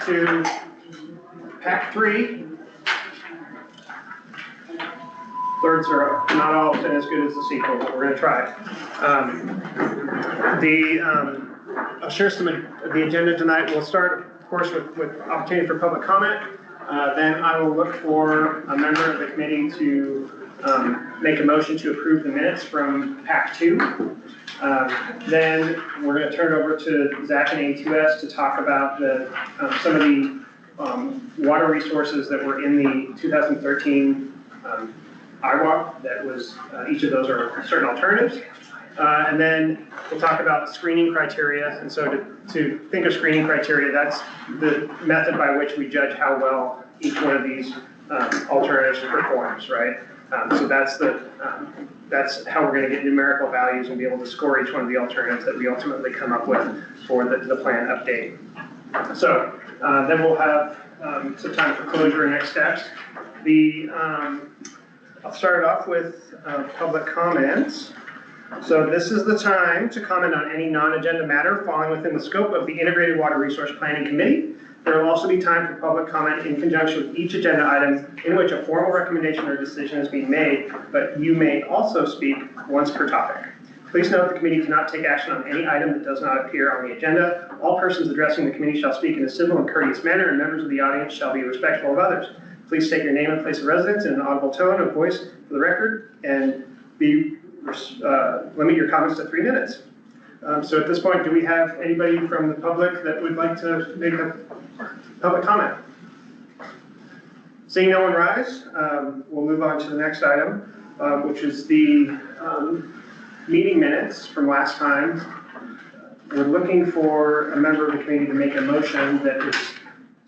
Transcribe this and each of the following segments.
to PAC 3. Thirds are not often as good as the sequel, but we're going to try. I'll share some of the agenda tonight. We'll start, of course, with opportunity for public comment. Then I will look for a member of the committee to make a motion to approve the minutes from PAC 2. Then we're going to turn it over to Zach and A2S to talk about some of the water resources that were in the 2013 IWRP. That was, each of those are certain alternatives. And then we'll talk about screening criteria. And so to think of screening criteria, that's the method by which we judge how well each one of these alternatives performs, right? So that's how we're going to get numerical values and be able to score each one of the alternatives that we ultimately come up with for the plan update. So then we'll have some time for closure and next steps. I'll start off with public comments. So this is the time to comment on any non-agenda matter falling within the scope of the Integrated Water Resource Planning Committee. There will also be time for public comment in conjunction with each agenda item in which a formal recommendation or decision is being made, but you may also speak once per topic. Please note the committee cannot take action on any item that does not appear on the agenda. All persons addressing the committee shall speak in a civil and courteous manner, and members of the audience shall be respectful of others. Please state your name and place of residence in an audible tone of voice for the record, and limit your comments to 3 minutes. So at this point, do we have anybody from the public that would like to make a public comment? Seeing no one rise, we'll move on to the next item, which is the meeting minutes from last time. We're looking for a member of the committee to make a motion that is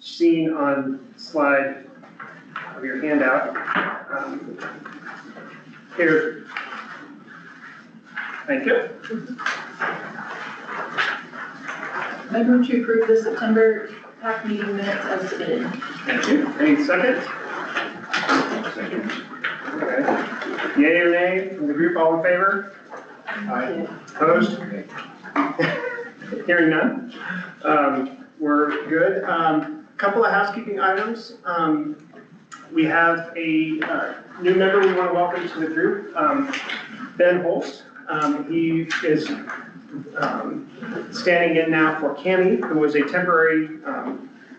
seen on slide of your handout. Here. Thank you. I move to approve the September PAC meeting minutes as submitted. Thank you. Any second? Second. Okay. Yay or nay from the group, all in favor? Aye. Opposed? Hearing none. We're good. Couple of housekeeping items. We have a new member we want to welcome to the group, Ben Holst. He is standing in now for Cami, who was a temporary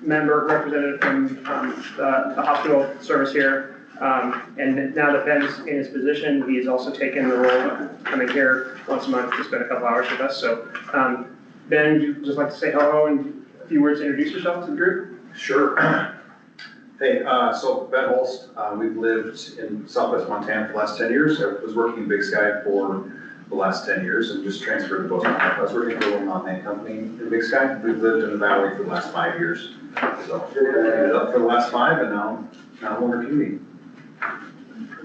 member representative from the hospital service here. And now that Ben's in his position, he has also taken the role of coming here once a month to spend a couple hours with us. So Ben, you'd just like to say hello and a few words to introduce yourself to the group? Sure. Hey, so Ben Holst, we've lived in Southwest Montana for the last 10 years. I was working in Big Sky for the last 10 years and just transferred to Bozeman. I was working for a little non-man company in Big Sky. We've lived in the valley for the last 5 years. So ended up for the last 5 and now we're in community.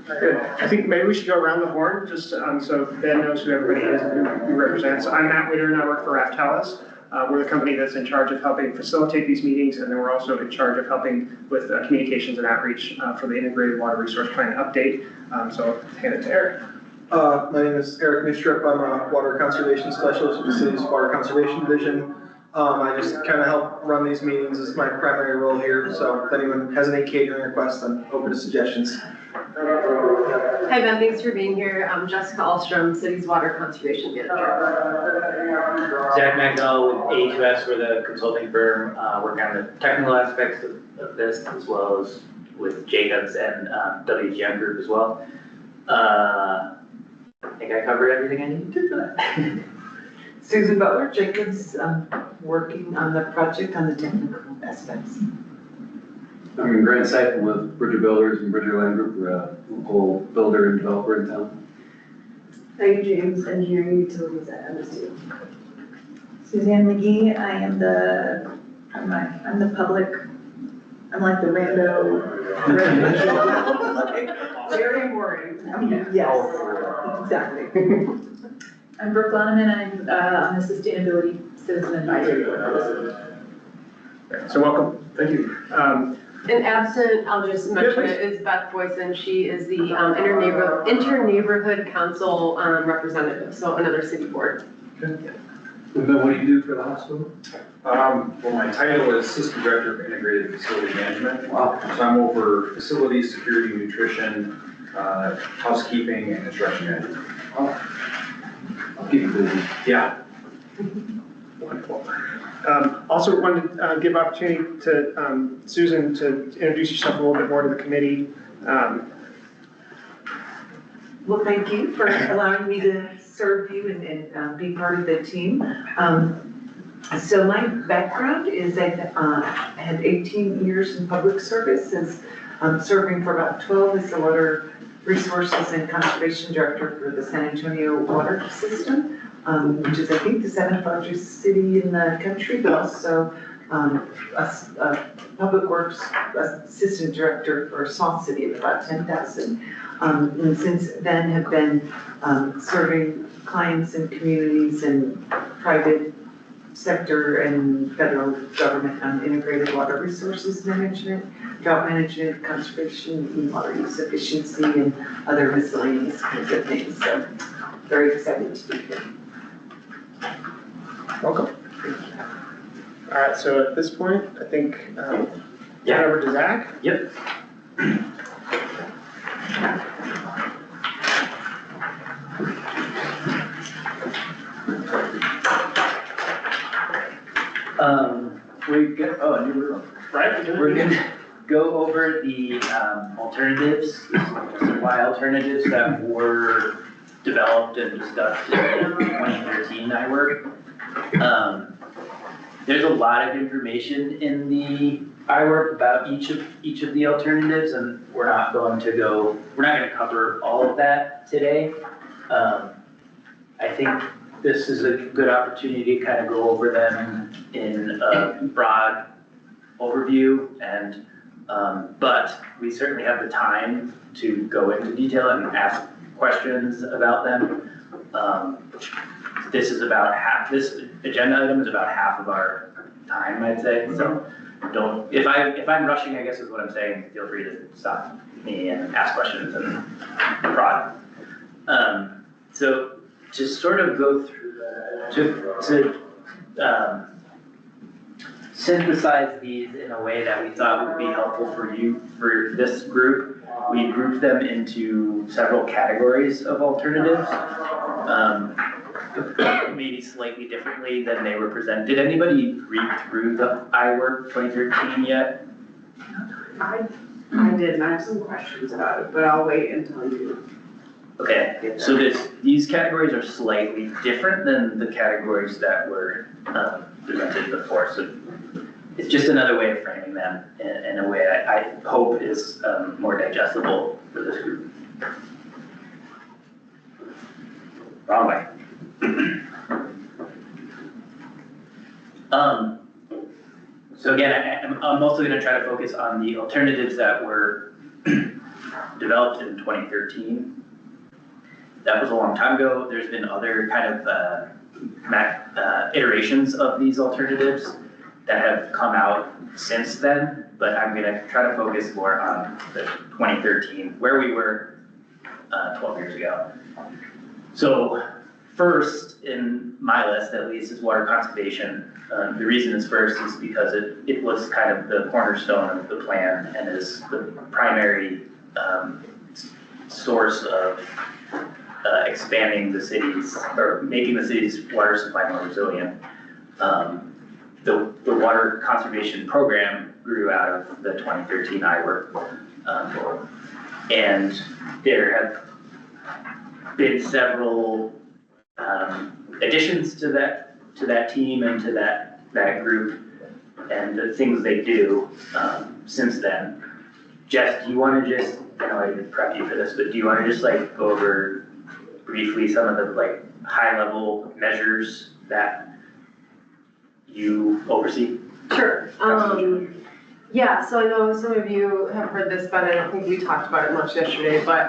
Good. I think maybe we should go around the horn just so Ben knows who everybody is and who represents. I'm Matt Witter and I work for Raftalis. We're the company that's in charge of helping facilitate these meetings, and then we're also in charge of helping with communications and outreach for the Integrated Water Resource Plan update. So I'll hand it to Eric. My name is Eric Mistrip. I'm a water conservation specialist with the city's Water Conservation Division. I just kind of help run these meetings. This is my primary role here. So if anyone has any catering requests, I'm open to suggestions. Hi Ben, thanks for being here. I'm Jessica Alstrom, City's Water Conservation Manager. Zach McDowell with A2S, we're the consulting firm working on the technical aspects of this, as well as with Jacobs and WGM Group as well. I think I covered everything I needed to for that. Susan Butler, Jacobs, working on the project on the technical aspects. I'm Grant Seifel with Bridger Builders and Bridger Land Group. We're a local builder and developer in town. Hi, James, Engineering Utilities at MSU. Suzanne McGee, I am I'm the public, I'm like the rando. Very boring. Yes, exactly. I'm Brooke Loneman. I'm on the Sustainability Citizen Advisory Board. So welcome. Thank you. And absent, I'll just mention it, is Beth Boyson. She is the Inter-Neighborhood Council representative, so another city board. Okay. And then what do you do for the hospital? Well, my title is Assistant Director of Integrated Facility Management. Wow. So I'm over facilities, security, nutrition, housekeeping, and construction management. I'll keep you busy. Yeah. Wonderful. Also wanted to give opportunity to Susan to introduce yourself a little bit more to the committee. Well, thank you for allowing me to serve you and be part of the team. So my background is I had 18 years in public service, as serving for about 12 as the Water Resources and Conservation Director for the San Antonio Water System, which is I think the 7th largest city in the country, but also a Public Works Assistant Director for a small city of about 10,000. And since then have been serving clients and communities and private sector and federal government on integrated water resources management, drought management, conservation, and water use efficiency, and other miscellaneous kinds of things. So very excited to be here. Welcome. All right, so at this point, I think, turn over to Zach. Yep. We're gonna go over the alternatives, supply alternatives that were developed and discussed in 2013 IWRP. There's a lot of information in the IWRP about each of the alternatives, and we're not gonna cover all of that today. I think this is a good opportunity to kind of go over them in a broad overview, and but we certainly have the time to go into detail and ask questions about them. This agenda item is about half of our time, I'd say, so if I'm rushing, I guess is what I'm saying, feel free to stop me and ask questions and prod. So to sort of go through, to synthesize these in a way that we thought would be helpful for this group, we grouped them into several categories of alternatives, maybe slightly differently than they were presented. Did anybody read through the IWRP 2013 yet? I did, and I have some questions about it, but I'll wait until you. Okay, so these categories are slightly different than the categories that were presented before. So it's just another way of framing them in a way I hope is more digestible for this group. Wrong way. So again, I'm mostly going to try to focus on the alternatives that were developed in 2013. That was a long time ago. There's been other kind of iterations of these alternatives that have come out since then, but I'm going to try to focus more on the 2013, where we were 12 years ago. So first in my list, at least, is water conservation. The reason it's first is because it was kind of the cornerstone of the plan and is the primary source of expanding the cities, or making the city's water supply more resilient. The water conservation program grew out of the 2013 IWRP. And there have been several additions to that team and to that group and the things they do since then. Jess, do you want to just, I know I didn't prep you for this, but do you want to just like go over briefly some of the like high level measures that you oversee? Sure. Yeah, so I know some of you have heard this, but I don't think we talked about it much yesterday, but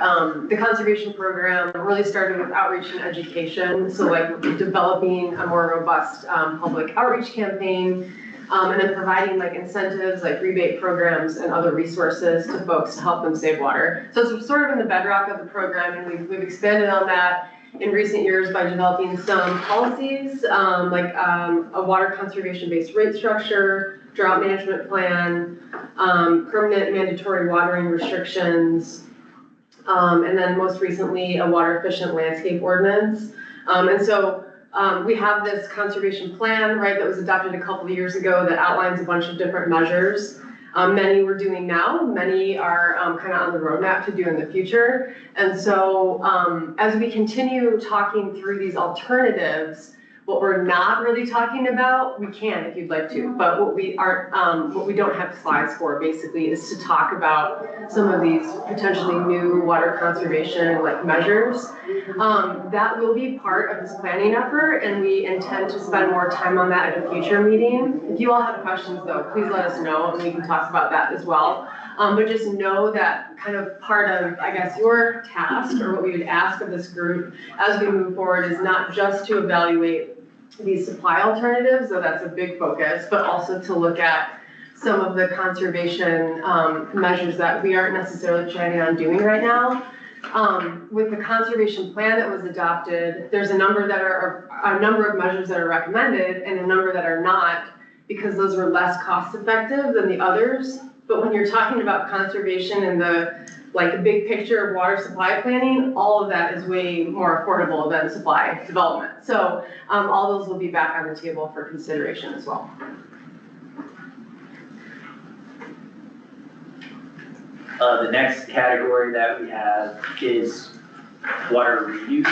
the conservation program really started with outreach and education. So like developing a more robust public outreach campaign, and then providing like incentives, like rebate programs and other resources to folks to help them save water. So it's sort of in the bedrock of the program, and we've expanded on that in recent years by developing some policies, like a water conservation-based rate structure, drought management plan, permanent mandatory watering restrictions, and then most recently, a water efficient landscape ordinance. And so we have this conservation plan, right, that was adopted a couple of years ago that outlines a bunch of different measures. Many we're doing now, many are kind of on the roadmap to do in the future. And so as we continue talking through these alternatives, what we're not really talking about, we can if you'd like to, but what we aren't, what we don't have slides for basically is to talk about some of these potentially new water conservation like measures. That will be part of this planning effort, and we intend to spend more time on that at a future meeting. If you all have questions though, please let us know and we can talk about that as well. But just know that kind of part of, I guess, your task or what we would ask of this group as we move forward is not just to evaluate these supply alternatives, though that's a big focus, but also to look at some of the conservation measures that we aren't necessarily planning on doing right now. With the conservation plan that was adopted, there's a number of measures that are recommended and a number that are not, because those were less cost effective than the others. But when you're talking about conservation and the big picture of water supply planning, all of that is way more affordable than supply development. So all those will be back on the table for consideration as well. The next category that we have is water reuse.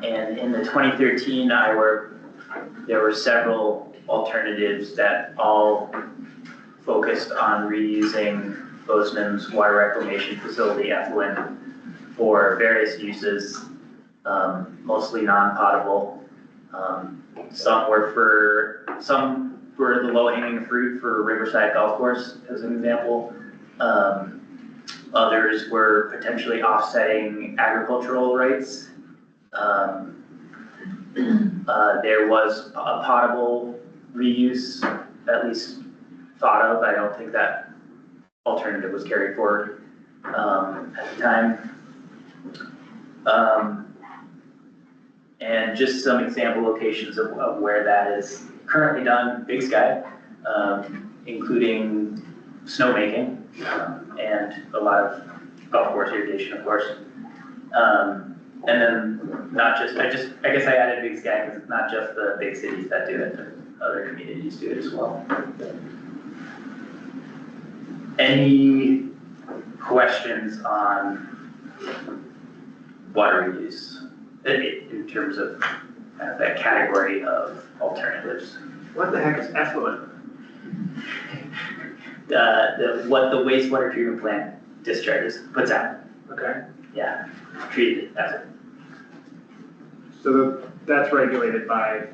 And in the 2013 IWRP, there were several alternatives that all focused on reusing Bozeman's water reclamation facility effluent for various uses, mostly non-potable. Some were the low-hanging fruit for Riverside Golf Course, as an example. Others were potentially offsetting agricultural rights. There was a potable reuse, at least thought of. I don't think that alternative was carried forward at the time. And just some example locations of where that is currently done: Big Sky, including snowmaking, and a lot of golf course irrigation, of course. And then not just, I guess I added Big Sky because it's not just the big cities that do it, other communities do it as well. Any questions on water reuse in terms of kind of that category of alternatives? What the heck is effluent? What the wastewater treatment plant discharges, puts out. Okay. Yeah, treated as it. So that's regulated by,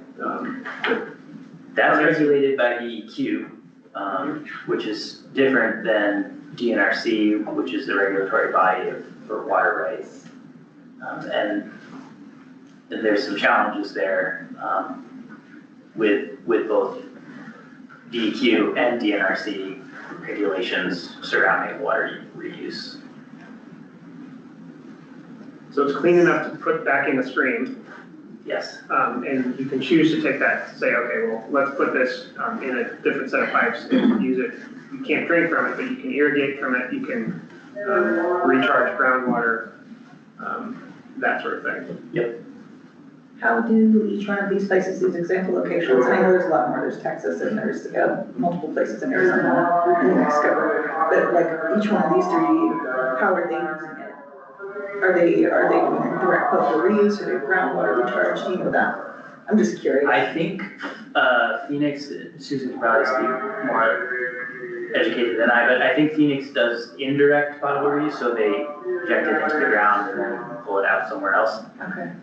That's regulated by DEQ, which is different than DNRC, which is the regulatory body for water rights. And there's some challenges there with both DEQ and DNRC regulations surrounding water reuse. so it's clean enough to put back in the stream. Yes. And you can choose to take that, say, okay, well, let's put this in a different set of pipes and use it. You can't drink from it, but you can irrigate from it, you can recharge groundwater, that sort of thing. Yep. How do each one of these places, these example locations, I know there's a lot more, there's Texas and there's multiple places in Arizona and New Mexico, but like each one of these three, how are they using it? Are they doing direct potable reuse, or are they groundwater recharge, do you know that? I'm just curious. I think Phoenix, Susan can probably speak more educated than I, but I think Phoenix does indirect potable reuse, so they inject it into the ground and then pull it out somewhere else. Okay.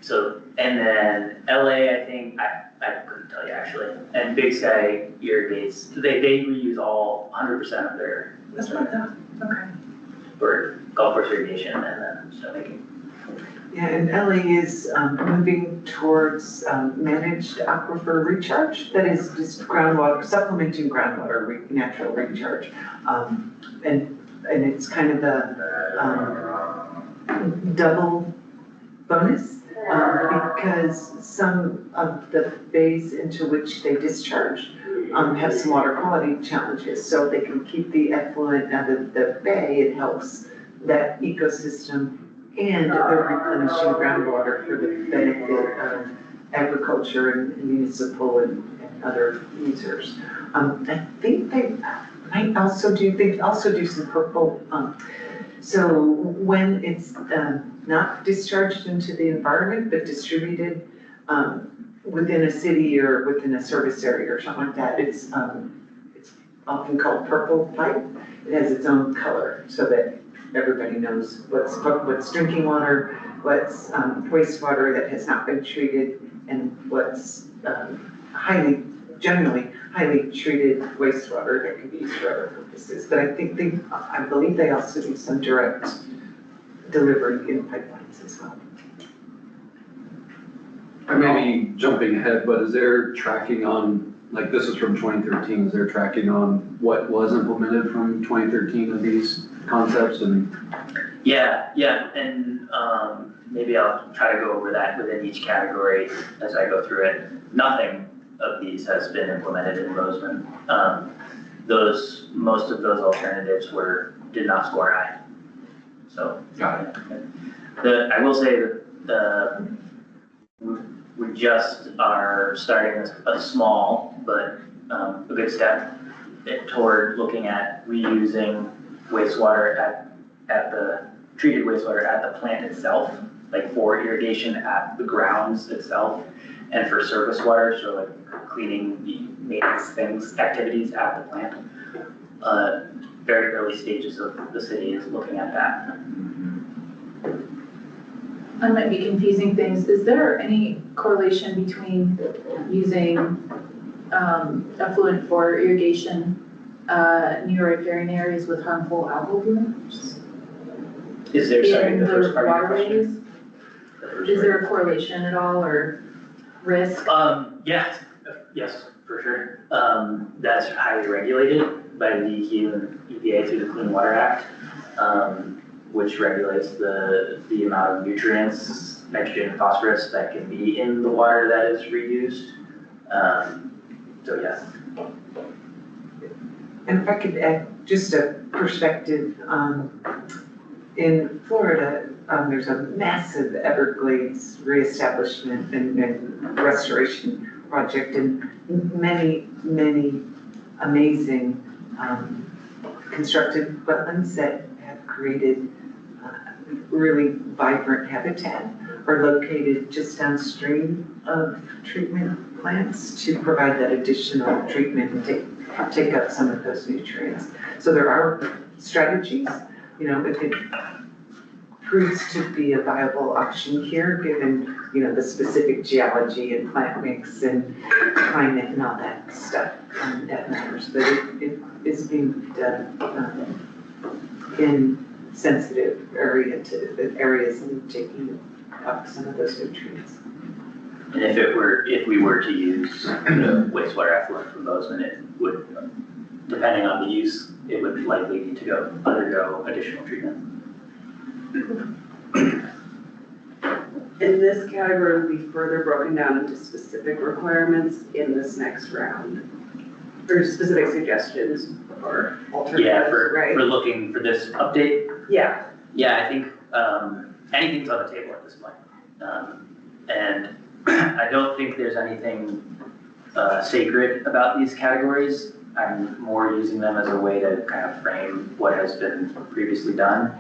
So, and then LA, I think, I couldn't tell you actually, and Big Sky irrigates, they reuse all 100% of their. That's what I thought, okay. For golf course irrigation and then snowmaking. Yeah, and LA is moving towards managed aquifer recharge, that is just groundwater, supplementing groundwater natural recharge. And it's kind of the double bonus, because some of the bays into which they discharge have some water quality challenges. So if they can keep the effluent out of the bay, it helps that ecosystem, and they're replenishing groundwater for the benefit of agriculture and municipal and other users. I think they might also do some purple. So when it's not discharged into the environment, but distributed within a city or within a service area or something like that, it's often called purple pipe. It has its own color so that everybody knows what's drinking water, what's wastewater that has not been treated, and what's generally highly treated wastewater that can be used for other purposes. But I believe they also do some direct delivery in pipelines as well. I may be jumping ahead, but is there tracking on, like this is from 2013, is there tracking on what was implemented from 2013 of these concepts and? Yeah, and maybe I'll try to go over that within each category as I go through it. Nothing of these has been implemented in Bozeman. Most of those alternatives did not score high. So. Got it. I will say that we just are starting a small but a good step toward looking at reusing wastewater at the treated wastewater at the plant itself, like for irrigation at the grounds itself, and for surface water, so like cleaning, maintenance activities at the plant. Very early stages of the city is looking at that. I might be confusing things. Is there any correlation between using effluent for irrigation near riparian areas with harmful algal blooms? Is there, sorry, the first part of your waterways? question? Is there a correlation at all or risk? Yes, for sure. That's highly regulated by the DEQ and EPA through the Clean Water Act, which regulates the amount of nutrients, nitrogen and phosphorus that can be in the water that is reused. So yes. And if I could add just a perspective, in Florida, there's a massive Everglades reestablishment and restoration project, and many amazing constructed wetlands that have created really vibrant habitat are located just downstream of treatment plants to provide that additional treatment and take up some of those nutrients. So there are strategies, if it proves to be a viable option here, given, the specific geology and plant mix and climate and all that stuff, that matters. But it is being done in sensitive areas and taking up some of those nutrients. And if we were to use wastewater effluent from Bozeman, it would, depending on the use, it would likely need to undergo additional treatment. And this category will be further broken down into specific requirements in this next round, or specific suggestions or alternatives, Yeah, right? for looking for this update. Yeah. Yeah, I think anything's on the table at this point. And I don't think there's anything sacred about these categories. I'm more using them as a way to kind of frame what has been previously done.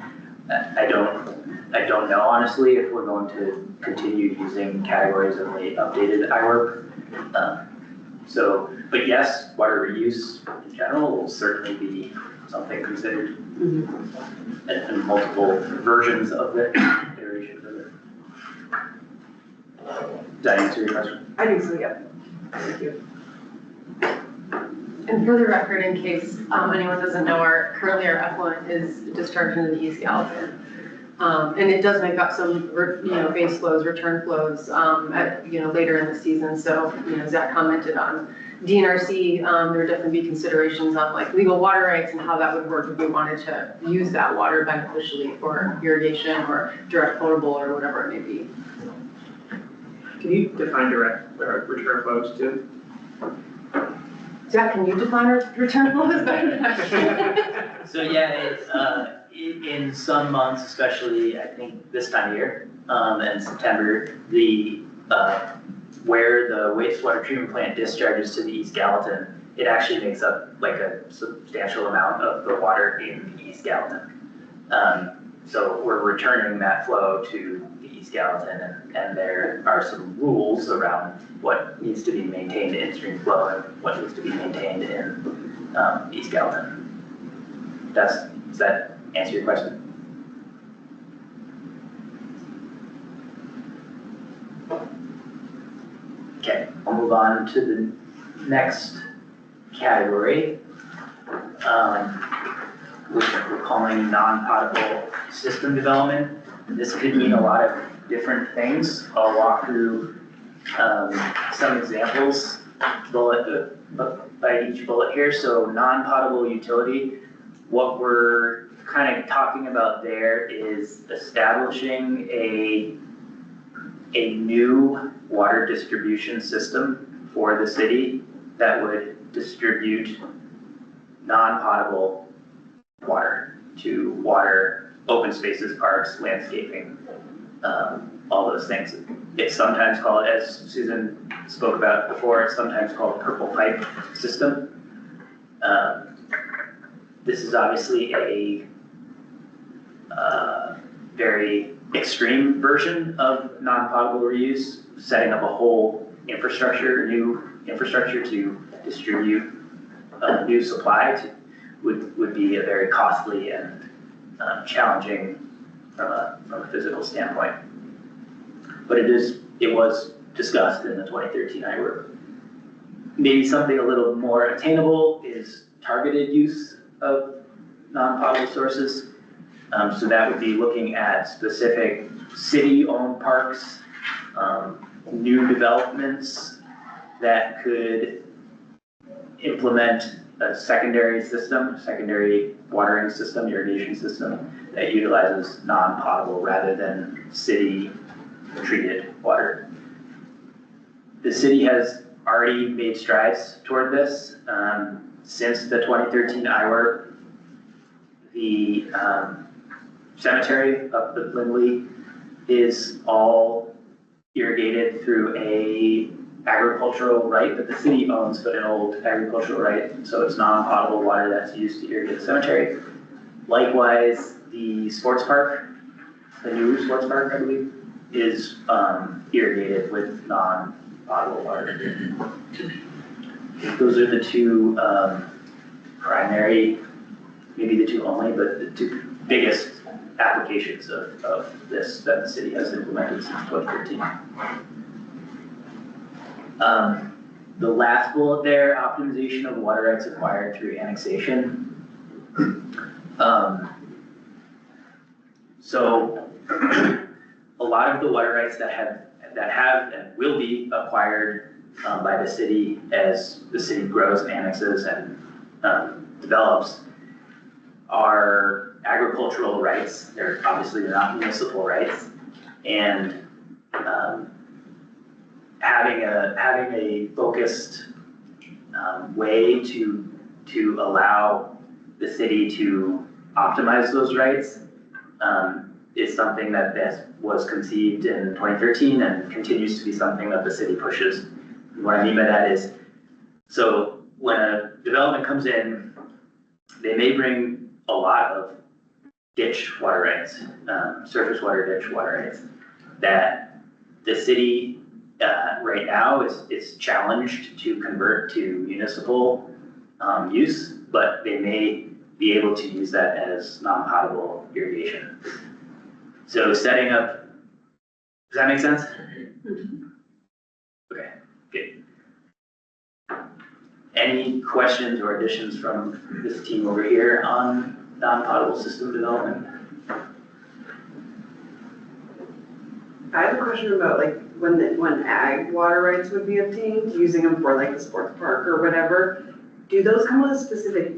I don't know honestly if we're going to continue using categories in the updated IWRP. But yes, water reuse in general will certainly be something considered, and multiple versions of it, iterations of it. Does that answer your question? I think so, yeah. Thank you. And for the record, in case anyone doesn't know, currently our effluent is discharged into the East Gallatin. And it does make up some, base flows, return flows, later in the season. So, Zach commented on DNRC, there would definitely be considerations on like legal water rights and how that would work if we wanted to use that water beneficially for irrigation or direct potable or whatever it may be. Can you define direct return flows too? Zach, can you define return flows better than I? So yeah, it's, in some months, especially I think this time of year, and September, where the wastewater treatment plant discharges to the East Gallatin, it actually makes up like a substantial amount of the water in East Gallatin. So we're returning that flow to the East Gallatin, and there are some rules around what needs to be maintained in stream flow and what needs to be maintained in East Gallatin. Does that answer your question? Okay, I'll move on to the next category, which we're calling non-potable system development. This could mean a lot of different things. I'll walk through some examples by each bullet here. So non-potable utility, what we're kind of talking about there is establishing a new water distribution system for the city that would distribute non-potable water to water, open spaces, parks, landscaping, all those things. It's sometimes called, as Susan spoke about before, it's sometimes called purple pipe system. This is obviously a very extreme version of non-potable reuse, setting up a whole infrastructure, new infrastructure to distribute new supply would be a very costly and challenging from a physical standpoint. But it was discussed in the 2013 IWRP. Maybe something a little more attainable is targeted use of non-potable sources. So that would be looking at specific city-owned parks, new developments that could implement a secondary watering system, irrigation system that utilizes non-potable rather than city-treated water. The city has already made strides toward this. Since the 2013 IWRP, the cemetery up at Lindley is all irrigated through a agricultural right that the city owns, but an old agricultural right, so it's non-potable water that's used to irrigate the cemetery. Likewise, the sports park, the new sports park, I believe, is irrigated with non-potable water. Those are the two primary, maybe the two only, but the two biggest applications of this that the city has implemented since 2013. The last bullet there, optimization of water rights acquired through annexation. So a lot of the water rights that have and will be acquired by the city as the city grows and annexes and develops are agricultural rights. They're not municipal rights, and having a focused way to allow the city to optimize those rights is something that was conceived in 2013 and continues to be something that the city pushes. And what I mean by that is, so when a development comes in, they may bring a lot of ditch water rights, surface water ditch water rights, that the city right now is challenged to convert to municipal use, but they may be able to use that as non-potable irrigation. So setting up, does that make sense? Okay, good. Any questions or additions from this team over here on non-potable system development? I a question about like when ag water rights would be obtained, using them for like the sports park or whatever. Do those come with a specific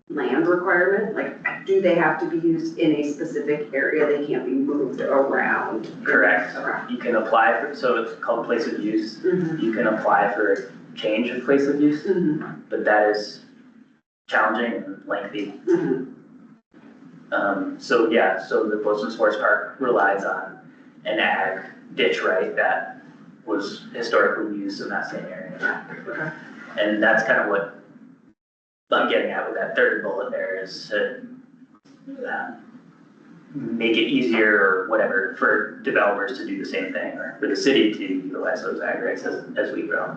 land requirement? Like, do they have to be used in a specific area? They can't be moved around? Correct. Okay. You can apply for, so it's called place of use. Mhm. You can apply for a change of place of use, Mhm. but that is challenging and lengthy. Mhm. So yeah, so the Bozeman Sports Park relies on an ag ditch right that was historically used in that same area. Okay. And that's kind of what I'm getting at with that third bullet there is to make it easier or whatever for developers to do the same thing, or for the city to utilize those ag rights as we grow,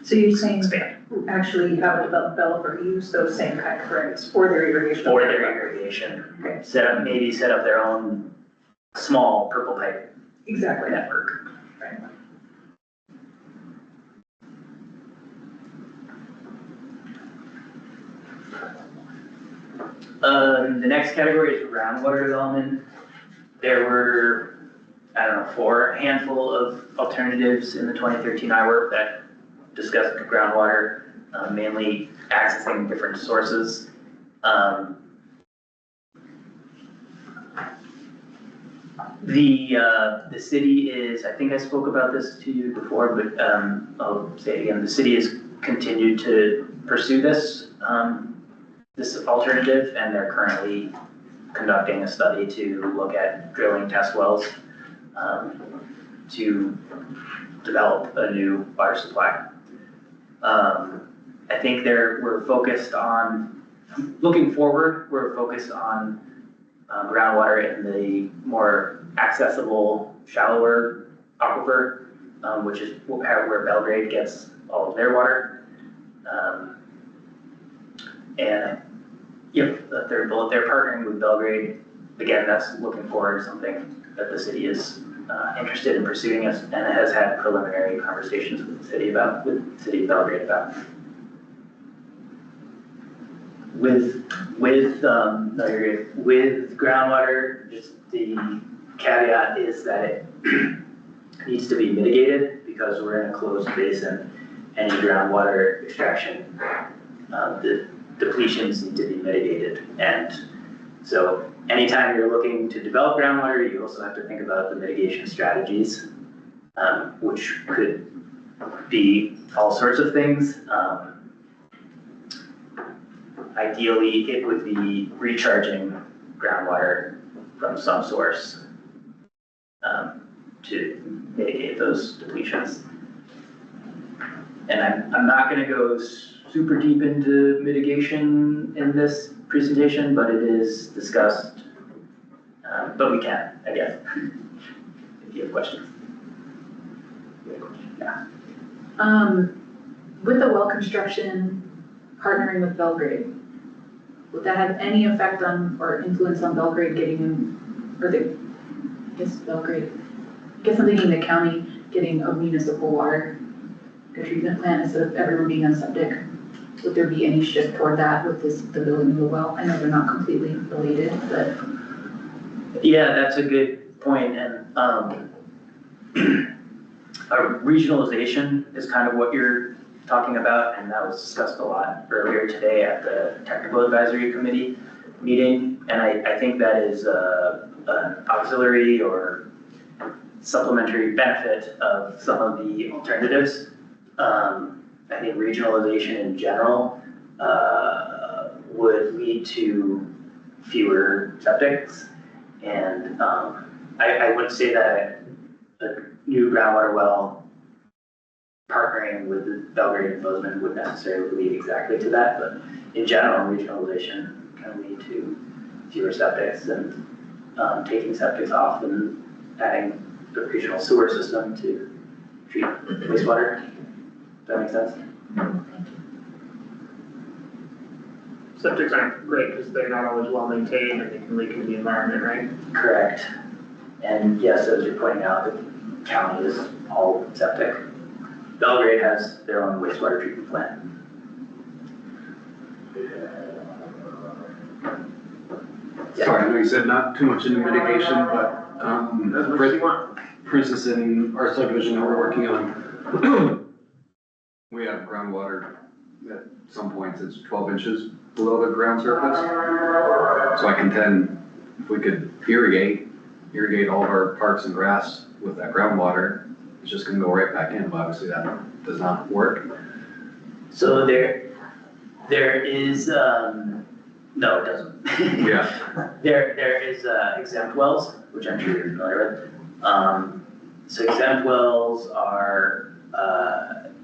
So you're saying expand. actually have a developer use those same kind of rights for their irrigation? For their irrigation, Okay. maybe set up their own small purple pipe Exactly. network. The next category is groundwater development. There were, I don't know, a handful of alternatives in the 2013 IWRP that discussed groundwater, mainly accessing different sources. The city is, I think I spoke about this to you before, but I'll say it again, the city has continued to pursue this alternative, and they're currently conducting a study to look at drilling test wells to develop a new water supply. I think we're focused on, looking forward, we're focused on groundwater in the more accessible, shallower aquifer, which is where Belgrade gets all of their water. And the third bullet, they're partnering with Belgrade. Again, that's looking forward to something that the city is interested in pursuing and has had preliminary conversations with the city of Belgrade about. With groundwater, just the caveat is that it needs to be mitigated because we're in a closed basin. Any groundwater extraction, the depletions need to be mitigated. And so anytime you're looking to develop groundwater, you also have to think about the mitigation strategies, which could be all sorts of things. Ideally, it would be recharging groundwater from some source to mitigate those depletions. And I'm not gonna go super deep into mitigation in this presentation, but it is discussed, but we can, again, if you have questions. Yeah. With the well construction, partnering with Belgrade, would that have any effect on or influence on Belgrade getting in, or Belgrade, I guess I'm thinking the county getting a municipal water treatment plant instead of everyone being on septic? Would there be any shift toward that with the building of the well? I know they're not completely related, but. Yeah, that's a good point, and regionalization is kind of what you're talking about, and that was discussed a lot earlier today at the Technical Advisory Committee meeting, and I think that is an auxiliary or supplementary benefit of some of the alternatives. I think regionalization in general would lead to fewer septics, and I would say that a new groundwater well partnering with Belgrade and Bozeman would necessarily lead exactly to that, but in general, regionalization can lead to fewer septics and taking septics off and adding the regional sewer system to treat wastewater. Does that make sense? Septics aren't great because they're not always well maintained and they can leak into the environment, right? Correct. And yes, as you're pointing out, the county is all septic. Belgrade has their own wastewater treatment plant. Sorry, I know you said not too much into mitigation, but As much as you want. for instance, in our subdivision that we're working on, we have groundwater at some points, it's 12 inches below the ground surface. So I contend if we could irrigate all of our parks and grass with that groundwater, it's just gonna go right back in, but obviously that does not work. So there is, no, it doesn't. Yeah. There is, exempt wells, which I'm sure you're familiar with. So exempt wells are,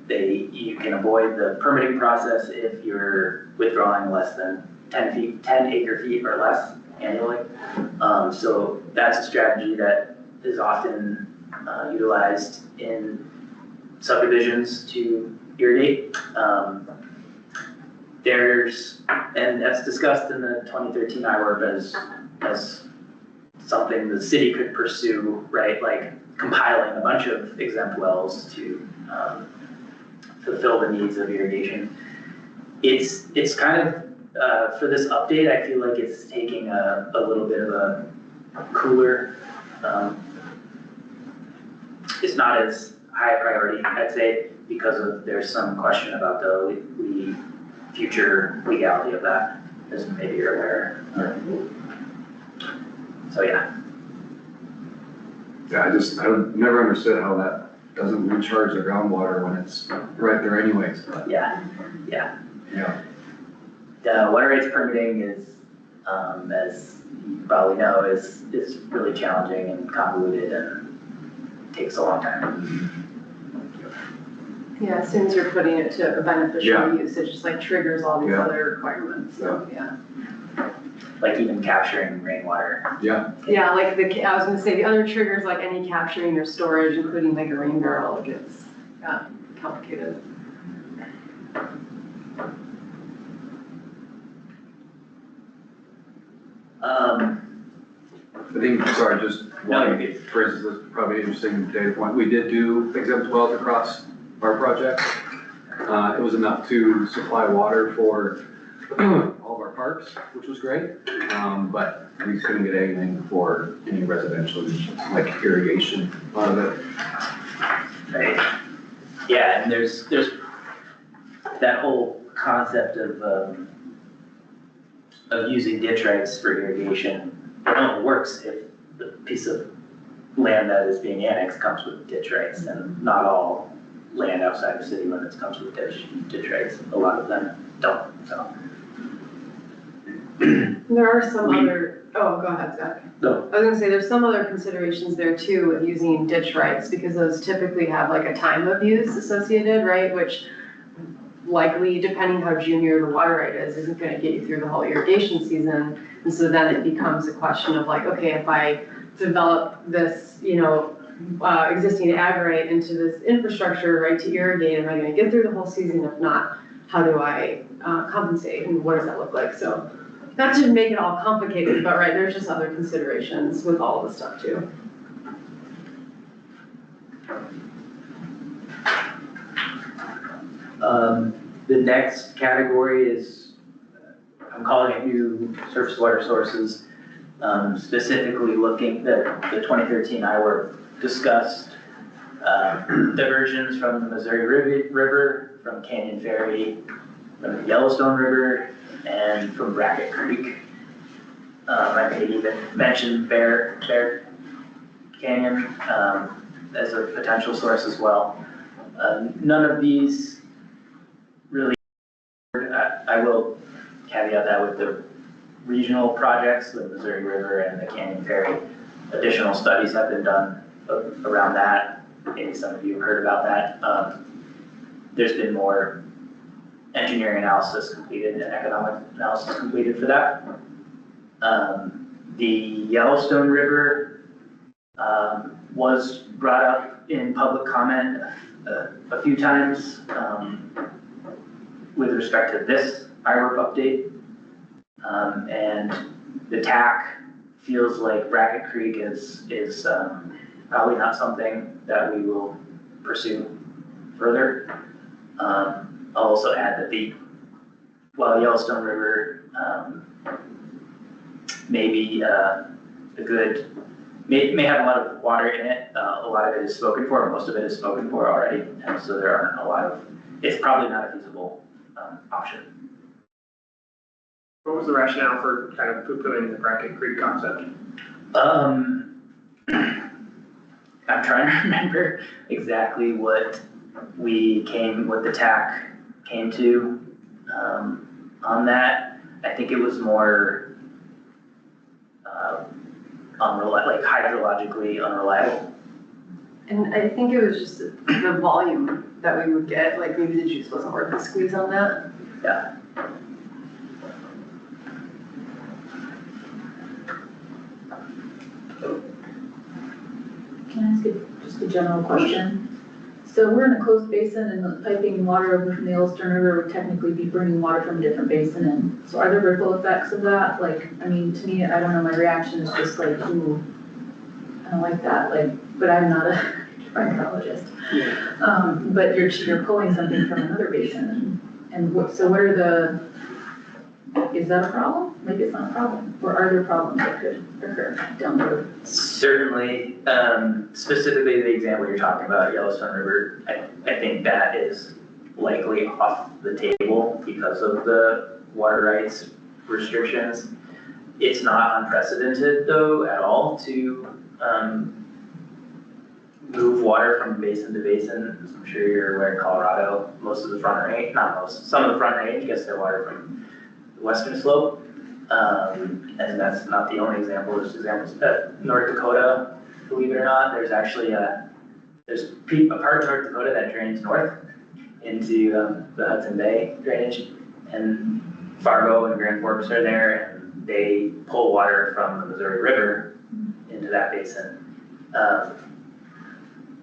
you can avoid the permitting process if you're withdrawing less than 10 acre feet or less annually. So that's a strategy that is often utilized in subdivisions to irrigate. And that's discussed in the 2013 IWRP as something the city could pursue, right? Like compiling a bunch of exempt wells to fulfill the needs of irrigation. It's kind of, for this update, I feel like it's taking a little bit of a cooler, it's not as high a priority, I'd say, because there's some question about the future legality of that, as maybe you're aware. So yeah. Yeah, I've never understood how that doesn't recharge the groundwater when it's right there anyways, but. Yeah. The water rights permitting is, as you probably know, is really challenging and convoluted and takes a long time. Yeah, as soon as you're putting it to a beneficial Yeah. use, it just like triggers all these Yeah. other requirements, so, yeah. Like even capturing rainwater. Yeah. Yeah, like I was gonna say, the other triggers, like any capturing or storage, including like a rain barrel, it gets complicated. I think, sorry, just No, one, for instance, this is probably an interesting data point. We did do exempt wells across our project. It was enough to supply water for all of our parks, which was great. But we couldn't get anything for any residential, like irrigation out of it. Right. Yeah, and there's that whole concept of using ditch rights for irrigation. It only works if the piece of land that is being annexed comes with ditch rights, and not all land outside the city limits comes with ditch rights. A lot of them don't, so. There are some other, oh, go ahead, Zach. No. I was gonna say, there's some other considerations there too with using ditch rights, because those typically have like a time of use associated, right? Which likely, depending how junior the water right is, isn't gonna get you through the whole irrigation season. And so then it becomes a question of like, okay, if I develop this, existing ag right into this infrastructure, right, to irrigate, am I gonna get through the whole season? If not, how do I compensate, and what does that look like? So, not to make it all complicated, but right, there's just other considerations with all of this stuff too. The next category is, I'm calling it new surface water sources, specifically looking at the 2013 IWRP discussed diversions from the Missouri River, from Canyon Ferry, from the Yellowstone River, and from Brackett Creek. I may even mention Bear Canyon as a potential source as well. None of these really, I will caveat that with the regional projects, the Missouri River and the Canyon Ferry. Additional studies have been done around that. Maybe some of you have heard about that. There's been more engineering analysis completed and economic analysis completed for that. The Yellowstone River was brought up in public comment a few times with respect to this IWRP update. And the TAC feels like Brackett Creek is probably not something that we will pursue further. I'll also add that while Yellowstone River may be a good may have a lot of water in it. A lot of it is spoken for, most of it is spoken for already, and so there aren't a lot of, it's probably not a feasible option. What was the rationale for kind of poo-pooing the Bracket Creek concept? I'm trying to remember exactly what the TAC came to on that. I think it was more like hydrologically unreliable. And I think it was just the volume that we would get, like maybe the juice wasn't worth the squeeze on that. Yeah. Can I ask just a general question? So we're in a closed basin and the piping water over from the Yellowstone River would technically be bringing water from a different basin in. So are there ripple effects of that? Like, I mean, to me, I don't know, my reaction is just like, ooh, I don't like that, like, but I'm not a hydrologist. But you're pulling something from another basin and so what are is that a problem? Maybe it's not a problem. Or are there problems that could occur down the road? Certainly, specifically the example you're talking about, Yellowstone River, I think that is likely off the table because of the water rights restrictions. It's not unprecedented though at all to move water from basin to basin. As I'm sure you're aware in Colorado, most of the front range, not most, some of the front range gets their water from the western slope. And that's not the only example. There's examples North Dakota, believe it or not, there's actually there's a part of North Dakota that drains north into the Hudson Bay drainage, and Fargo and Grand Forks are there, and they pull water from the Missouri River into that basin.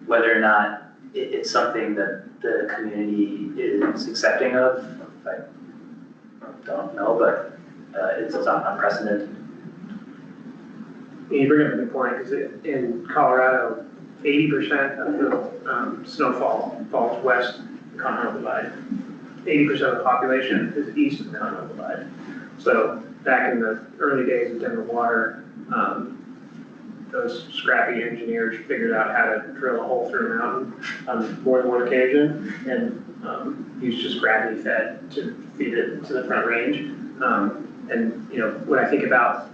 Whether or not it's something that the community is accepting of, I don't know, but it's unprecedented. You bring up a good point, because in Colorado, 80% of the snowfall falls west of the Continental Divide. 80% of the population is east of the Continental Divide. So back in the early days of Denver Water, those scrappy engineers figured out how to drill a hole through a mountain on more than one occasion and use just gravity fed to feed it to the front range. And you know, when I think about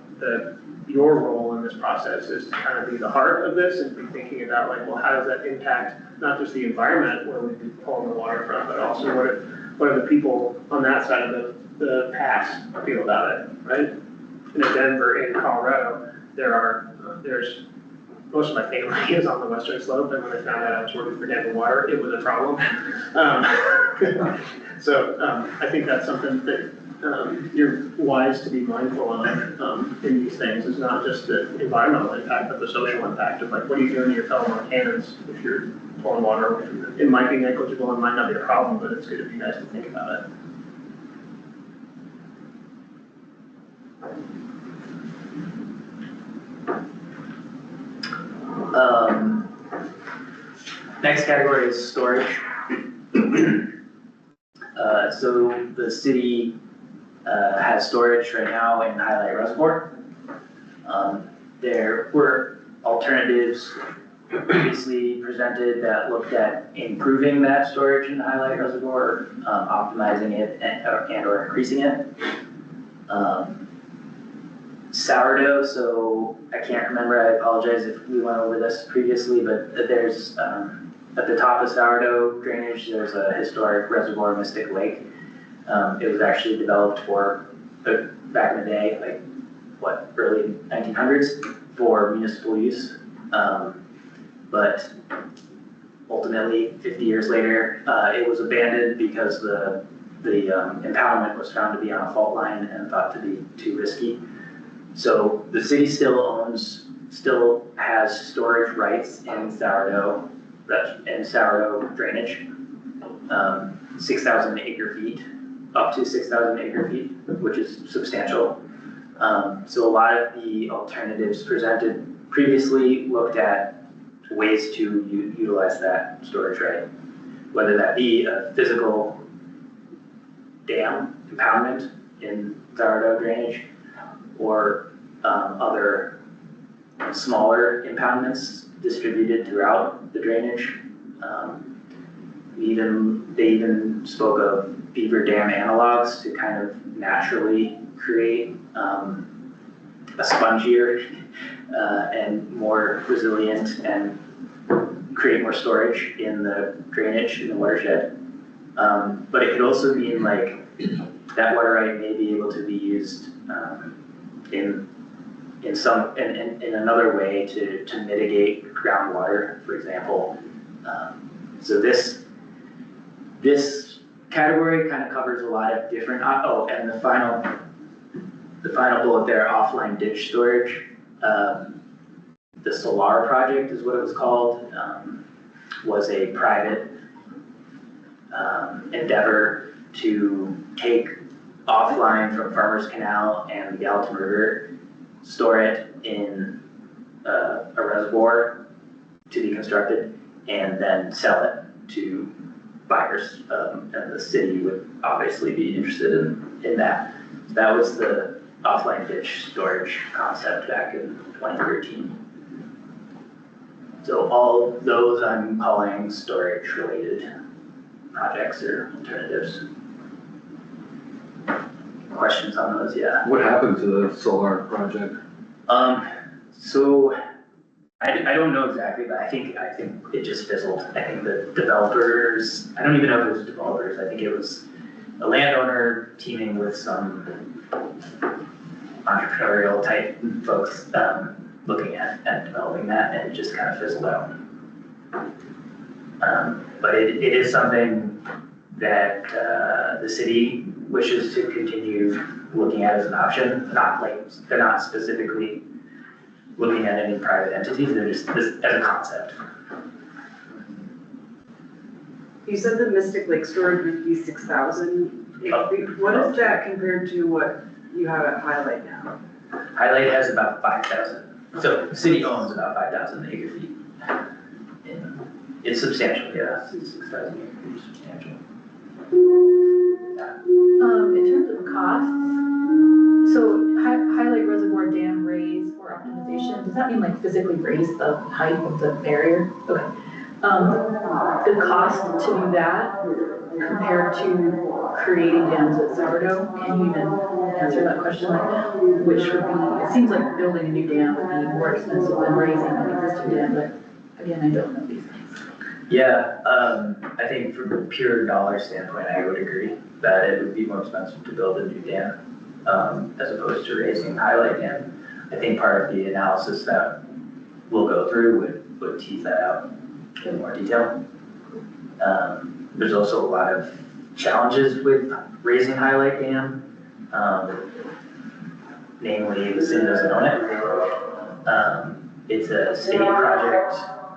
your role in this process is to kind of be the heart of this and be thinking about like, well, how does that impact not just the environment where we'd be pulling the water from, but also what are the people on that side of the pass feel about it, right? In Denver, in Colorado, there's most of my family is on the western slope, and when I found out I was working for Denver Water, it was a problem. So I think that's something that you're wise to be mindful of in these things. It's not just the environmental impact, but the social impact of like, what are you doing to your fellow Montanans if you're pulling water away from them? It might be negligible, it might not be a problem, but it's good if you guys to think about it. Next category is storage. So the city has storage right now in Highlight Reservoir. There were alternatives previously presented that looked at improving that storage in Highlight Reservoir, optimizing it and or increasing it. Sourdough, so I can't remember, I apologize if we went over this previously, but there's, at the top of Sourdough drainage, there's a historic reservoir, Mystic Lake. It was actually developed for, back in the day, like, what, early 1900s, for municipal use. But ultimately, 50 years later, it was abandoned because the impoundment was found to be on a fault line and thought to be too risky. So the city still has storage rights in Sourdough drainage, 6,000 acre feet, up to 6,000 acre feet, which is substantial. So a lot of the alternatives presented previously looked at ways to utilize that storage right, whether that be a physical dam impoundment in Sourdough drainage, or other smaller impoundments distributed throughout the drainage. They even spoke of beaver dam analogs to kind of naturally create a spongier and more resilient and create more storage in the drainage in the watershed. But it could also mean like that water right may be able to be used in another way to mitigate groundwater, for example. So this category kind of covers a lot of different, and the final bullet there, offline ditch storage. The Solar project is what it was called, was a private endeavor to take offline from Farmers Canal and the Gallatin River, store it in a reservoir to be constructed, and then sell it to buyers. And the city would obviously be interested in that. So that was the offline ditch storage concept back in 2013. So all those I'm calling storage related projects or alternatives. Questions on those? Yeah. What happened to the solar project? So I don't know exactly, but I think it just fizzled. I think the developers, I don't even know if it was developers, I think it was a landowner teaming with some entrepreneurial type folks looking at developing that, and it just kind of fizzled out. But it is something that the city wishes to continue looking at as an option. They're not specifically looking at any private entities, they're just this as a concept. You said the Mystic Lake storage would be 6,000. What is that compared to what you have at Highlight now? Highlight has about 5,000. So the city owns about 5,000 acre feet. It's substantial, yeah, 6,000 acre feet is substantial. In terms of costs, so highlight reservoir dam raise or optimization, does that mean like physically raise the height of the barrier? Okay. The cost to do that compared to creating dams at Sourdough, can you even answer that question? Like, which would be, it seems like building a new dam would be more expensive than raising an existing dam, but again, I don't know these things. Yeah, I think from a pure dollar standpoint, I would agree that it would be more expensive to build a new dam as opposed to raising Highlight Dam. I think part of the analysis that we'll go through would tease that out in more detail. There's also a lot of challenges with raising Highlight Dam. Namely, the city doesn't own it. It's a state project,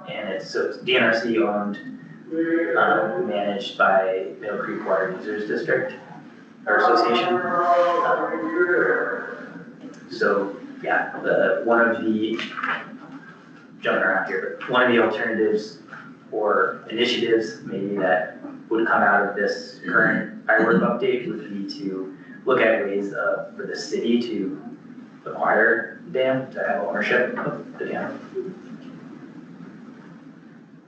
and it's DNRC owned, managed by Middle Creek Water Users District or Association. So yeah, one of the, jumping around here, but one of the alternatives or initiatives maybe that would come out of this current IWRP update would be to look at ways for the city to acquire the dam, to have ownership of the dam.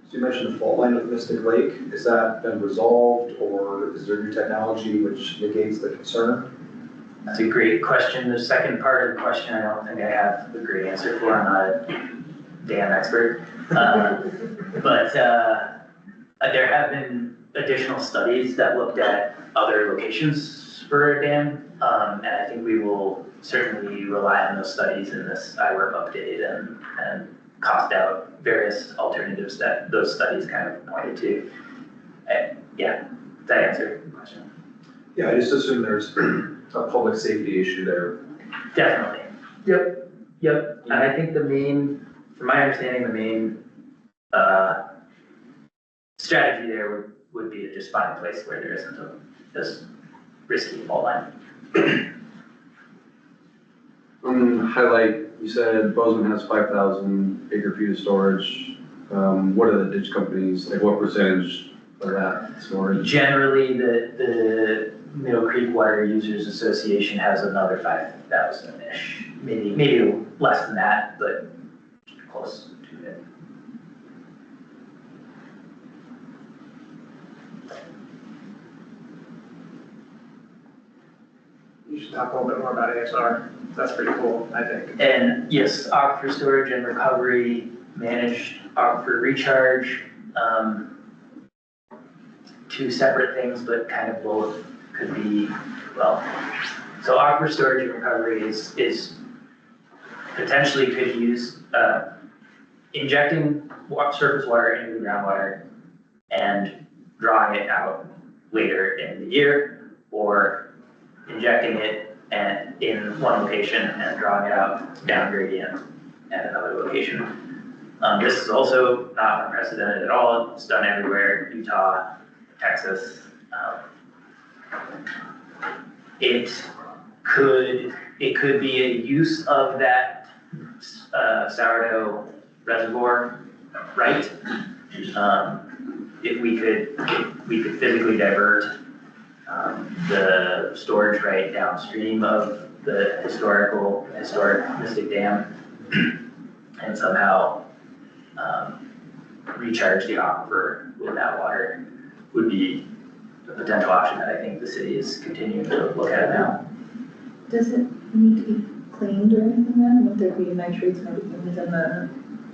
So you mentioned the fault line with Mystic Lake. Has that been resolved, or is there new technology which negates the concern? That's a great question. The second part of the question, I don't think I have a great answer for. I'm not a dam expert. But there have been additional studies that looked at other locations for a dam. And I think we will certainly rely on those studies in this IWRP update and cost out various alternatives that those studies kind of pointed to. Yeah, does that answer the question? Yeah, I just assume there's a public safety issue there. Definitely. Yep. And I think from my understanding, the main strategy there would be to just find a place where there isn't this risky fault line. Highlight, you said Bozeman has 5,000 acre feet of storage. What are the ditch companies, like what percentage of that storage? Generally, the Middle Creek Water Users Association has another 5,000-ish, maybe less than that, but close to it. You should talk a little bit more about ASR. That's pretty cool, I think. And yes, aquifer storage and recovery, managed aquifer recharge, two separate things, but kind of both could be, well, so aquifer storage and recovery is potentially could use, injecting surface water into the groundwater and drawing it out later in the year, or injecting it and in one location and drawing it out down gradient at another location. This is also not unprecedented at all. It's done everywhere, Utah, Texas. It could be a use of that sourdough reservoir, right? If we could physically divert the storage right downstream of the historic Mystic Dam and somehow recharge the aquifer with that water would be a potential option that I think the city is continuing to look at now. Does it need to be cleaned or anything then? Would there be nitrates and everything within the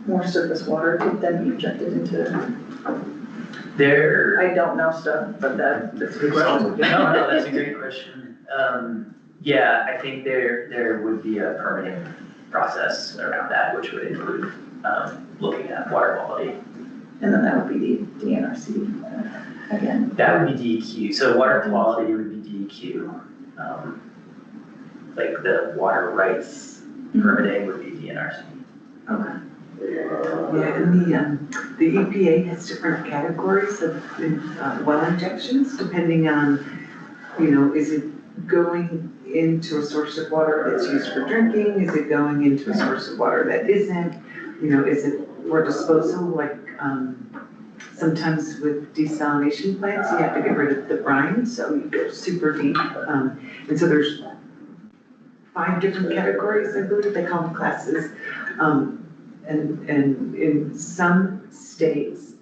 more surface water to then be injected into? I don't know stuff, but that's a good question. No, that's a great question. Yeah, I think there would be a permitting process around that, which would include, looking at water quality. And then that would be the DNRC again. That would be DEQ, so water quality would be DEQ. Like the water rights permitting would be DNRC. Okay. Yeah, and the EPA has different categories of well injections depending on, is it going into a source of water that's used for drinking? Is it going into a source of water that isn't? Is it for disposal? Like sometimes with desalination plants, you have to get rid of the brine, so you go super deep. And so there's 5 different categories, I believe they call them classes. And in some states,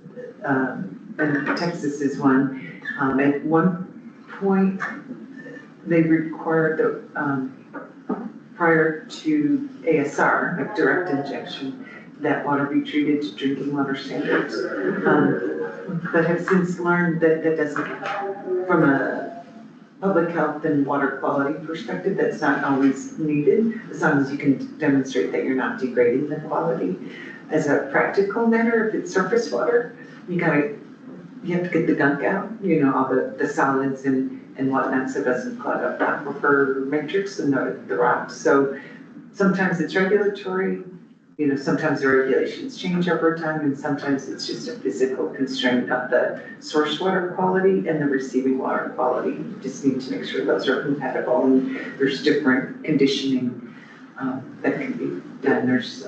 and Texas is one, at one point, they required the, prior to ASR, like direct injection, that water be treated to drinking water standards. But have since learned that that doesn't, from a public health and water quality perspective, that's not always needed, as long as you can demonstrate that you're not degrading the quality. As a practical matter, if it's surface water, you have to get the gunk out, all the solids and whatnot, so it doesn't clog up the aquifer matrix and the rocks. So sometimes it's regulatory, sometimes the regulations change over time, and sometimes it's just a physical constraint of the source water quality and the receiving water quality. You just need to make sure those are compatible, and there's different conditioning that can be done. There's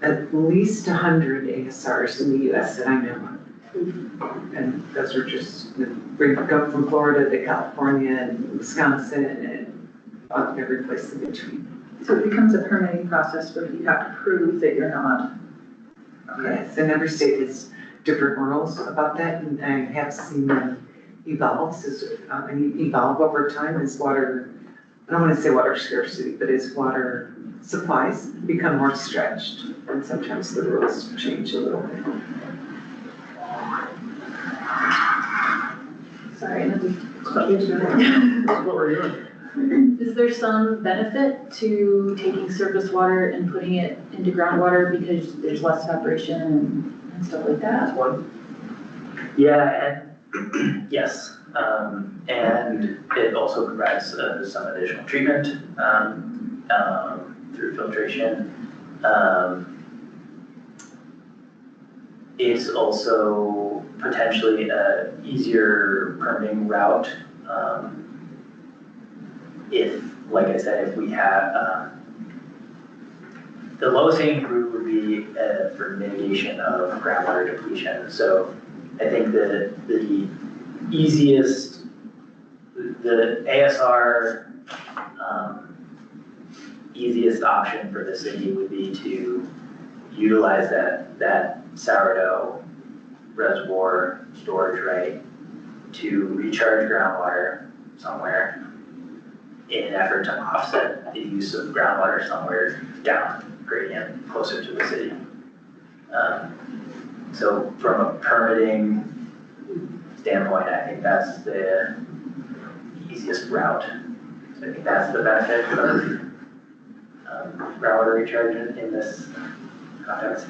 at least 100 ASRs in the US that I know of. And those are just, go from Florida to California and Wisconsin and every place in between. So it becomes a permitting process, but you have to prove that you're not. Yes, and every state has different rules about that, and I have seen them evolve over time as water, I don't want to say water scarcity, but as water supplies become more stretched, and sometimes the rules change a little bit. Sorry, What were you doing? Is there some benefit to taking surface water and putting it into groundwater because there's less evaporation and stuff like that? Yeah, and yes, and it also provides some additional treatment through filtration. It's also potentially an easier permitting route. If, like I said, if we have, the lowest hanging fruit would be for mitigation of groundwater depletion. So I think the easiest, the ASR easiest option for the city would be to utilize that sourdough reservoir storage right to recharge groundwater somewhere in an effort to offset the use of groundwater somewhere down gradient closer to the city. So from a permitting standpoint, I think that's the easiest route. So I think that's the benefit of groundwater recharge in this context.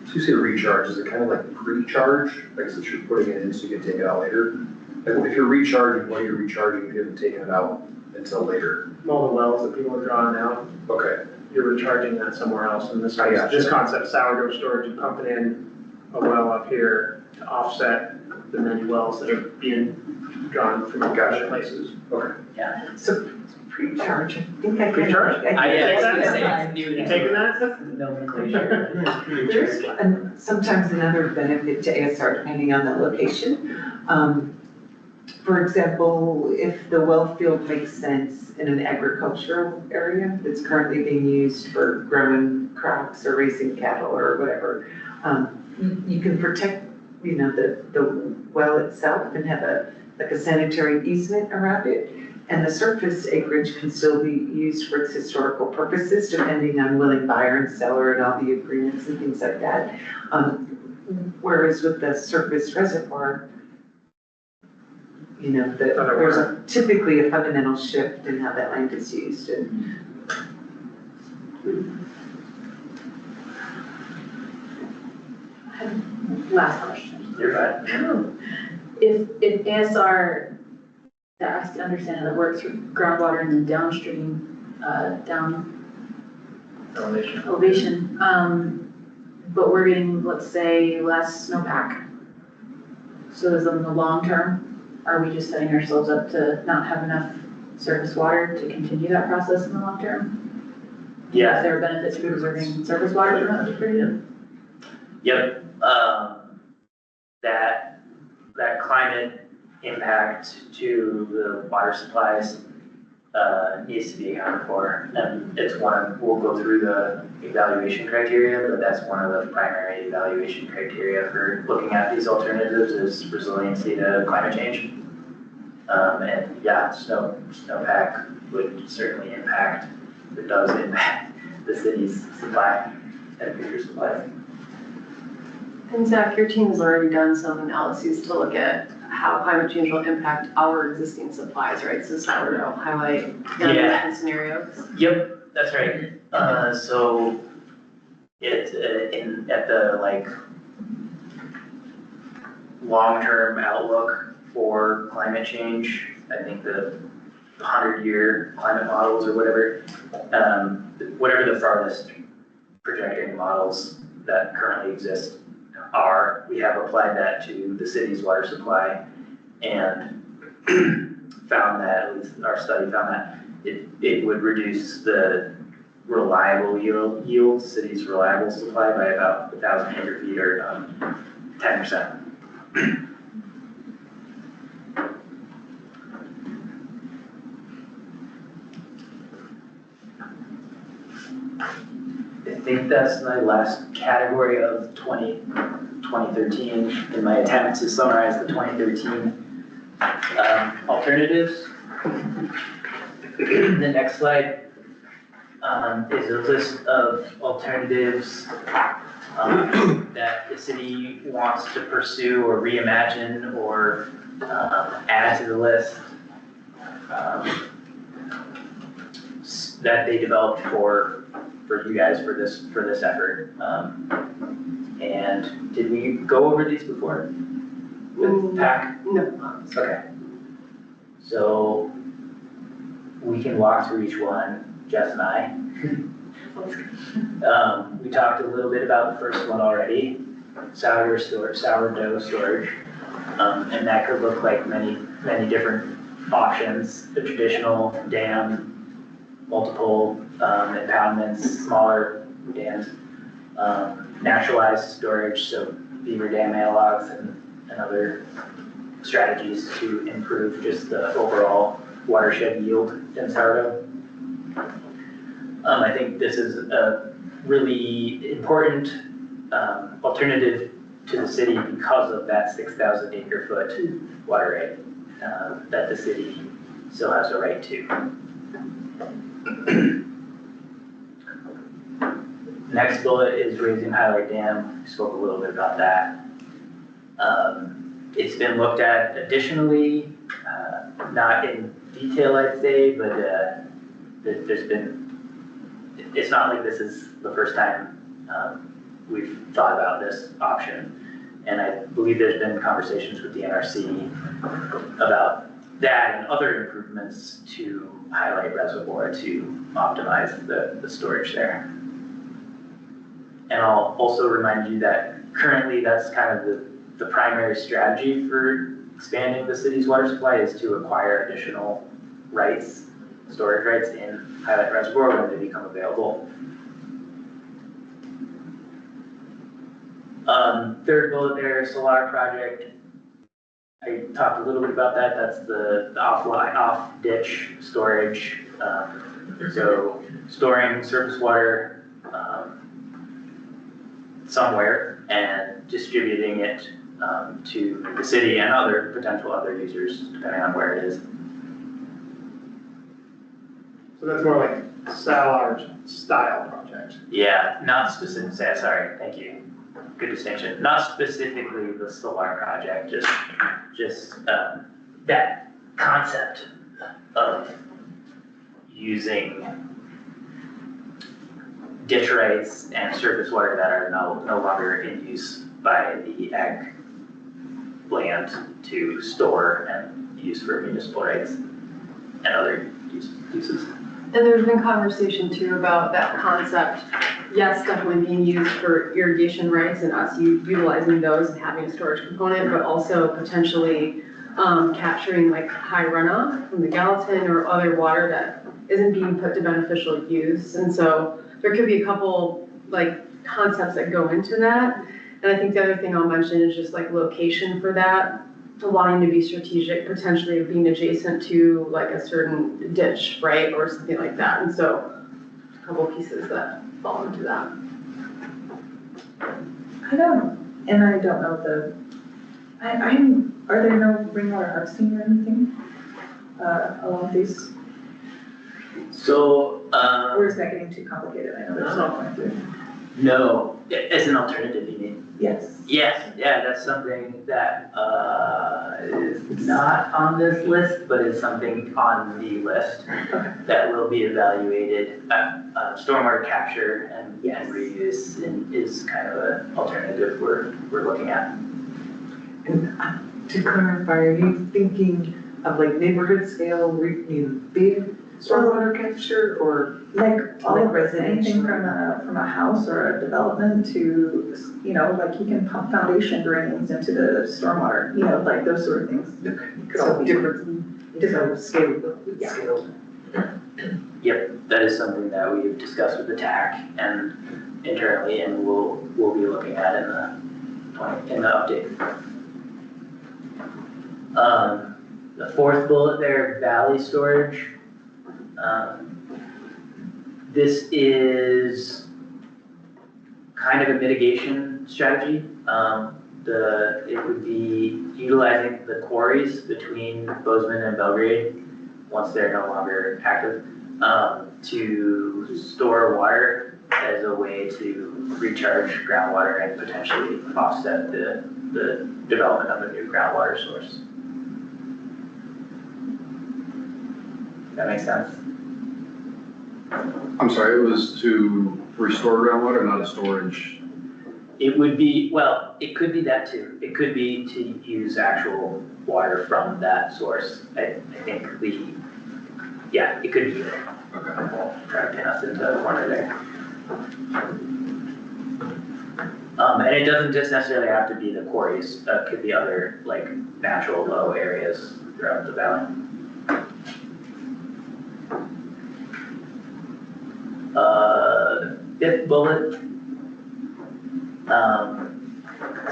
So you say recharge, is it kind of like pre-charge? Like since you're putting it in so you can take it out later? Like if you're recharging, what are you recharging if you haven't taken it out until later? All the wells that people are drawing out, Okay, you're recharging that somewhere else, and this, I gotcha. this concept, sourdough storage, you pump it in a well up here to offset the many wells that are being drawn from other places. okay. So pre-charge, I think I can. Pre-charge? New You taking that? nomenclature. There's sometimes another benefit to ASR depending on the location. For example, if the well field makes sense in an agricultural area that's currently being used for growing crops or raising cattle or whatever, you can protect, the well itself and have like a sanitary easement around it. And the surface acreage can still be used for its historical purposes, depending on willing buyer and seller and all the agreements and things like that. Whereas with the surface reservoir, there's typically a fundamental shift in how that land is used. And Last question. You're fine. If ASR, I understand how that works with groundwater and then downstream, elevation, but we're getting, let's say, less snowpack. So is in the long term, are we just setting ourselves up to not have enough surface water to continue that process in the long term? Yeah. Is there a benefit to preserving surface water from that period? Yep. That climate impact to the water supplies needs to be accounted for. And it's we'll go through the evaluation criteria, but that's one of the primary evaluation criteria for looking at these alternatives is resiliency to climate change. And yeah, snowpack would certainly impact, it does impact the city's supply and future supply. And Zach, your team has already done some analyses to look at how climate change will impact our existing supplies, right? So sourdough, highlight different scenarios. Yep, that's right. So it, at the long-term outlook for climate change, I think the 100-year climate models or whatever the farthest projecting models that currently exist are, we have applied that to the city's water supply and found that, at least our study found that it would reduce the reliable yield, city's reliable supply by about 1,000 acre feet or 10%. I think that's my last category of 2013 in my attempt to summarize the 2013 alternatives. The next slide is a list of alternatives that the city wants to pursue or reimagine or add to the list that they developed for you guys for this effort. And did we go over these before with PAC? No. Okay. So we can walk through each one, Jess and I. We talked a little bit about the first one already, sourdough storage. And that could look like many different options, the traditional dam, multiple impoundments, smaller dams, naturalized storage, so beaver dam analogs and other strategies to improve just the overall watershed yield in sourdough. I think this is a really important, alternative to the city because of that 6,000 acre foot water right, that the city still has a right to. Next bullet is raising Highlight Dam. We spoke a little bit about that. It's been looked at additionally, not in detail, I'd say, but there's been, it's not like this is the first time we've thought about this option. And I believe there's been conversations with the NRC about that and other improvements to Highlight Reservoir to optimize the storage there. And I'll also remind you that currently that's kind of the primary strategy for expanding the city's water supply is to acquire additional rights, storage rights in Highlight Reservoir when they become available. Third bullet there, solar project. I talked a little bit about that. That's the off ditch storage. So storing surface water somewhere and distributing it to the city and other potential other users, depending on where it is. So that's more like style project. Yeah, not specific, sorry, thank you. Good distinction. Not specifically the solar project, just that concept of using ditch rights and surface water that are no longer in use by the ag land to store and use for municipal rights and other uses. And there's been conversation too about that concept, yes, definitely being used for irrigation rights and us utilizing those and having a storage component, but also potentially capturing like high runoff from the Gallatin or other water that isn't being put to beneficial use. And so there could be a couple like concepts that go into that. And I think the other thing I'll mention is just like location for that, wanting to be strategic, potentially of being adjacent to like a certain ditch, right? Or something like that. And so a couple pieces that fall into that. I don't know are there no rainwater harvesting or anything, along these? So, Or is that getting too complicated? I know there's no point to it. no, as an alternative, you mean? Yes. Yes, yeah, that's something that is not on this list, but is something on the list that will be evaluated. Stormwater capture and reuse is kind of an alternative we're looking at. And to clarify, are you thinking of like neighborhood scale, big stormwater capture or? Like all Like of it, anything residential. from a house or a development to, like you can pump foundation drains into the stormwater, like those sort of things. Could all So be different scale. Yeah. Yep, that is something that we've discussed with the TAC and internally, and we'll be looking at in the update. The fourth bullet there, valley storage. This is kind of a mitigation strategy. It would be utilizing the quarries between Bozeman and Belgrade, once they're no longer active, to store water as a way to recharge groundwater and potentially offset the development of a new groundwater source. That makes sense? I'm sorry, it was to restore groundwater, not a storage. It would be, well, it could be that too. It could be to use actual water from that source. I think it could be either. Okay. Try to pin us into a corner there. And it doesn't just necessarily have to be the quarries. It could be other like natural low areas throughout the valley. Fifth bullet.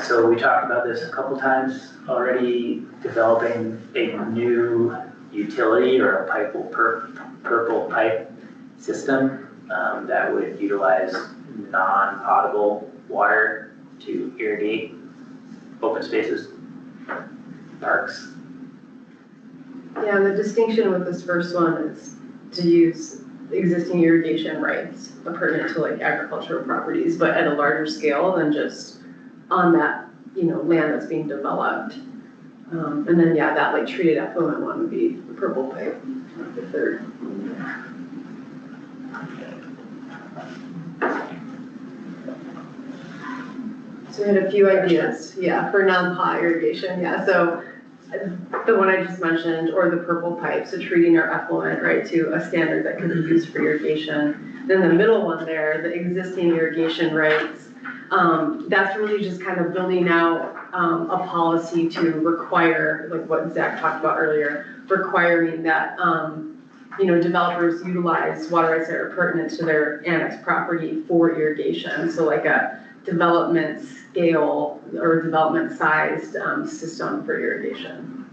So we talked about this a couple times already, developing a new utility or a purple pipe system that would utilize non-potable water to irrigate open spaces, parks. Yeah, and the distinction with this first one is to use existing irrigation rights pertinent to like agricultural properties, but at a larger scale than just on that, land that's being developed. And then, yeah, that like treated effluent one would be the purple pipe, the third. So we had a few ideas, yeah, for non-pot irrigation, yeah, so the one I just mentioned, or the purple pipe, so treating our effluent, right, to a standard that can be used for irrigation. Then the middle one there, the existing irrigation rights, that's really just kind of building out a policy to require, like what Zach talked about earlier, requiring that, developers utilize water rights that are pertinent to their annexed property for irrigation. So like a development scale or development sized system for irrigation.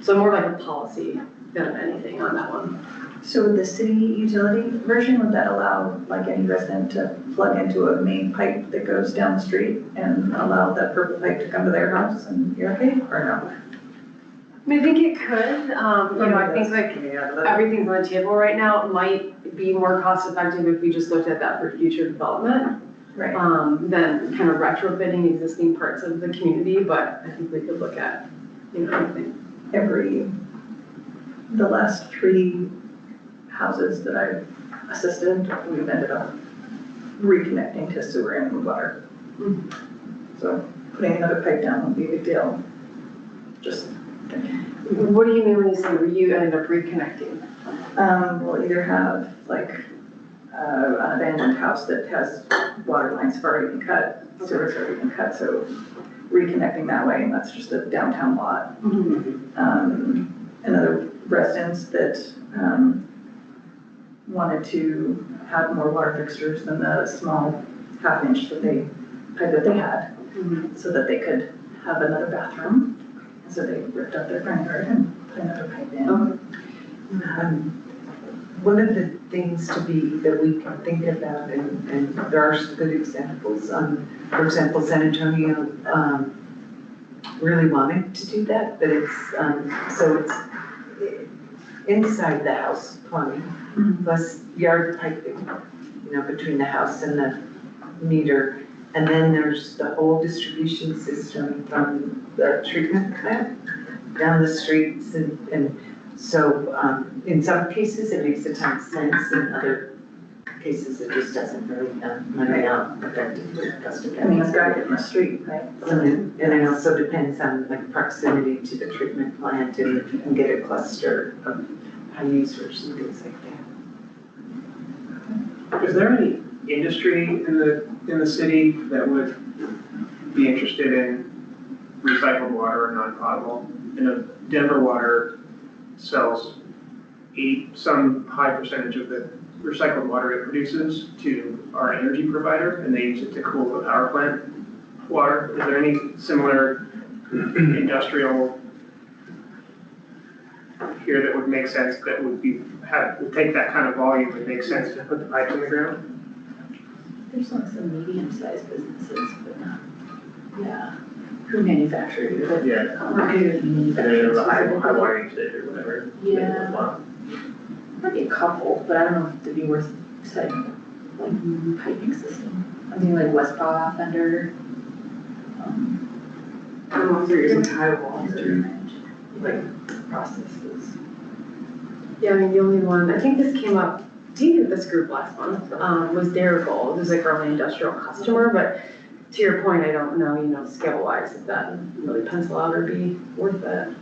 So more like a policy than anything on that one. So with the city utility version, would that allow like any resident to plug into a main pipe that goes down the street and allow that purple pipe to come to their house and irrigate, or no? I think it could, I think like everything's on the table right now. It might be more cost effective if we just looked at that for future development. Right. Than kind of retrofitting existing parts of the community, but I think we could look at, anything. The last 3 houses that I've assisted, we've ended up reconnecting to sewer and water. So putting another pipe down would be a big deal. Just thinking. What do you mean when you say you ended up reconnecting? We'll either have like an abandoned house that has water lines have already been cut, sewers already been cut, so reconnecting that way, and that's just a downtown lot. And other residents that wanted to have more water fixtures than the small half-inch pipe that they had, so that they could have another bathroom. And so they ripped up their front yard and put another pipe in. One of the things that we can think about, and there are some good examples, for example, San Antonio really wanted to do that, but it's, so it's inside the house plumbing, plus yard piping, between the house and the meter. And then there's the whole distribution system from the treatment plant down the streets, and so in some cases it makes a ton of sense, in other cases it just doesn't really money out effectively. I mean, it's right in the street, right? And it also depends on like proximity to the treatment plant, and if you can get a cluster of high users and things like that. Is there any industry in the city that would be interested in recycled water or non-potable? Denver Water sells some high percentage of the recycled water it produces to our energy provider, and they use it to cool the power plant water. Is there any similar industrial here that would make sense, that would take that kind of volume and make sense to put the pipes in the ground? There's like some medium-sized businesses, but not, who manufacture it, but. High water usage or whatever. Yeah. Might be a couple, but I don't know if it'd be worth setting like new piping system. I mean, like Westpaw, Fender. I don't know if they're using high water, like processes. Yeah, I mean, the only one, I think this came up, this group last month, was Darigold, who's like our only industrial customer, but to your point, I don't know, scale wise, if that really pencil out or be worth it.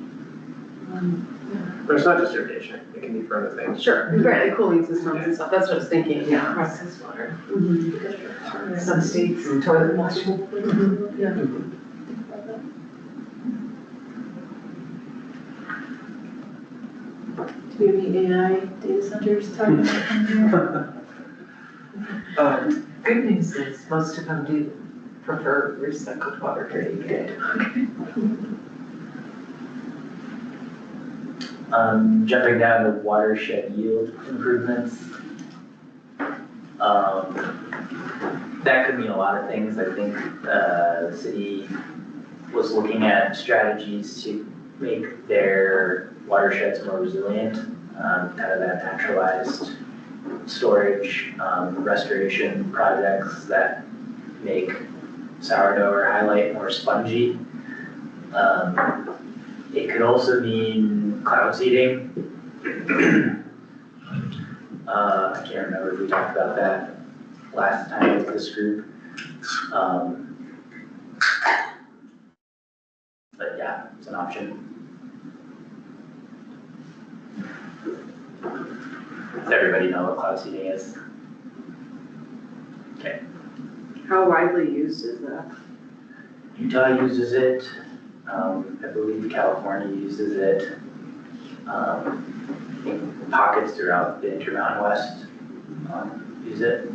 But it's not just irrigation, it can be for other things. Sure, right, like cooling systems and stuff, that's what I was thinking, yeah. Processed water. Mhm. Some states and toilet washing. Yeah. Do we have any AI data centers talking about here? Good news is most of them do prefer recycled water. Very good. Jumping down to watershed yield improvements. That could mean a lot of things. I think, the city was looking at strategies to make their watersheds more resilient, kind of that naturalized storage, restoration projects that make sourdough or highlight more spongy. It could also mean cloud seeding. I can't remember if we talked about that last time with this group. But yeah, it's an option. Does everybody know what cloud seeding is? Okay. How widely used is that? Utah uses it. I believe California uses it. I think pockets throughout the Intermountain West use it.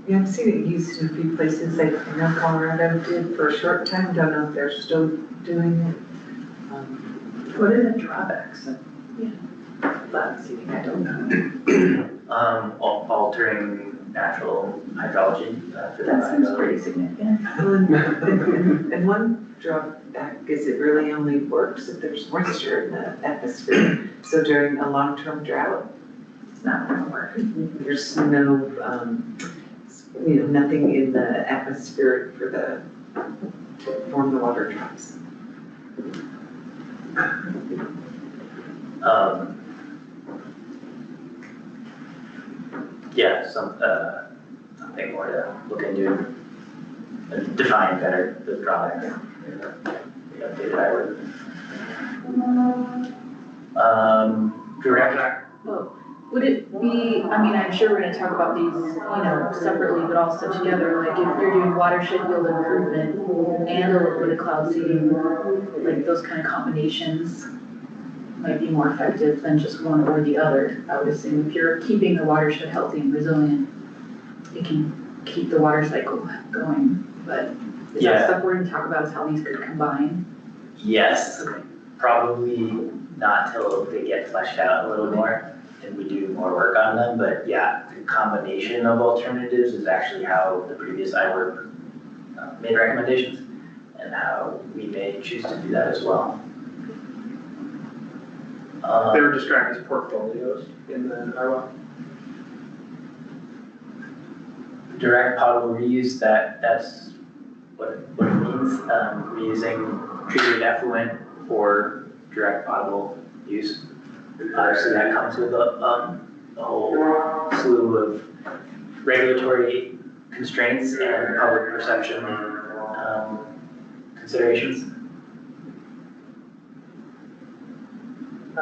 Yeah, I've seen it used in a few places, like I know Colorado did for a short time, don't know if they're still doing it. What are the drawbacks of cloud seeding? I don't know. Altering natural hydrology for That seems that. pretty significant. And one drawback is it really only works if there's moisture in the atmosphere. So during a long-term drought, It's not gonna work. there's no, nothing in the atmosphere to form the water drops. Yeah, something more to look into and define better the drawbacks. The updated IWRP. Direct. Would it be, I mean, I'm sure we're gonna talk about these, separately, but also together, like if you're doing watershed yield improvement and a little bit of cloud seeding, like those kind of combinations might be more effective than just one or the other. I would assume if you're keeping the watershed healthy and resilient, it can keep the water cycle going, but is that stuff we're gonna talk about is how these could combine? Yes, probably not till they get fleshed out a little more and we do more work on them, but yeah, the combination of alternatives is actually how the previous IWRP made recommendations and how we may choose to do that as well. They were described as portfolios in the IWRP. Direct potable reuse, that's what it means, reusing treated effluent for direct potable use. So that comes with a whole slew of regulatory constraints and public perception considerations. I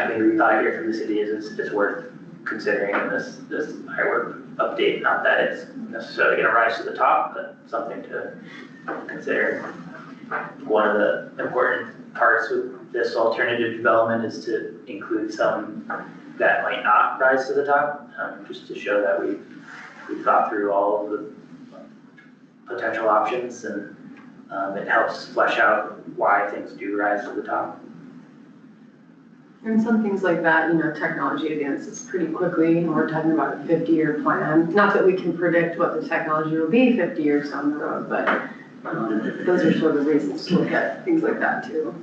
think the thought here from the city is it's worth considering in this IWRP update. Not that it's necessarily going to rise to the top, but something to consider. One of the important parts with this alternative development is to include some that might not rise to the top, just to show that we've thought through all of the potential options, and it helps flesh out why things do rise to the top. And some things like that, technology advances pretty quickly, and we're talking about a 50-year plan. Not that we can predict what the technology will be 50 years down the road, but those are sort of reasons to look at things like that too.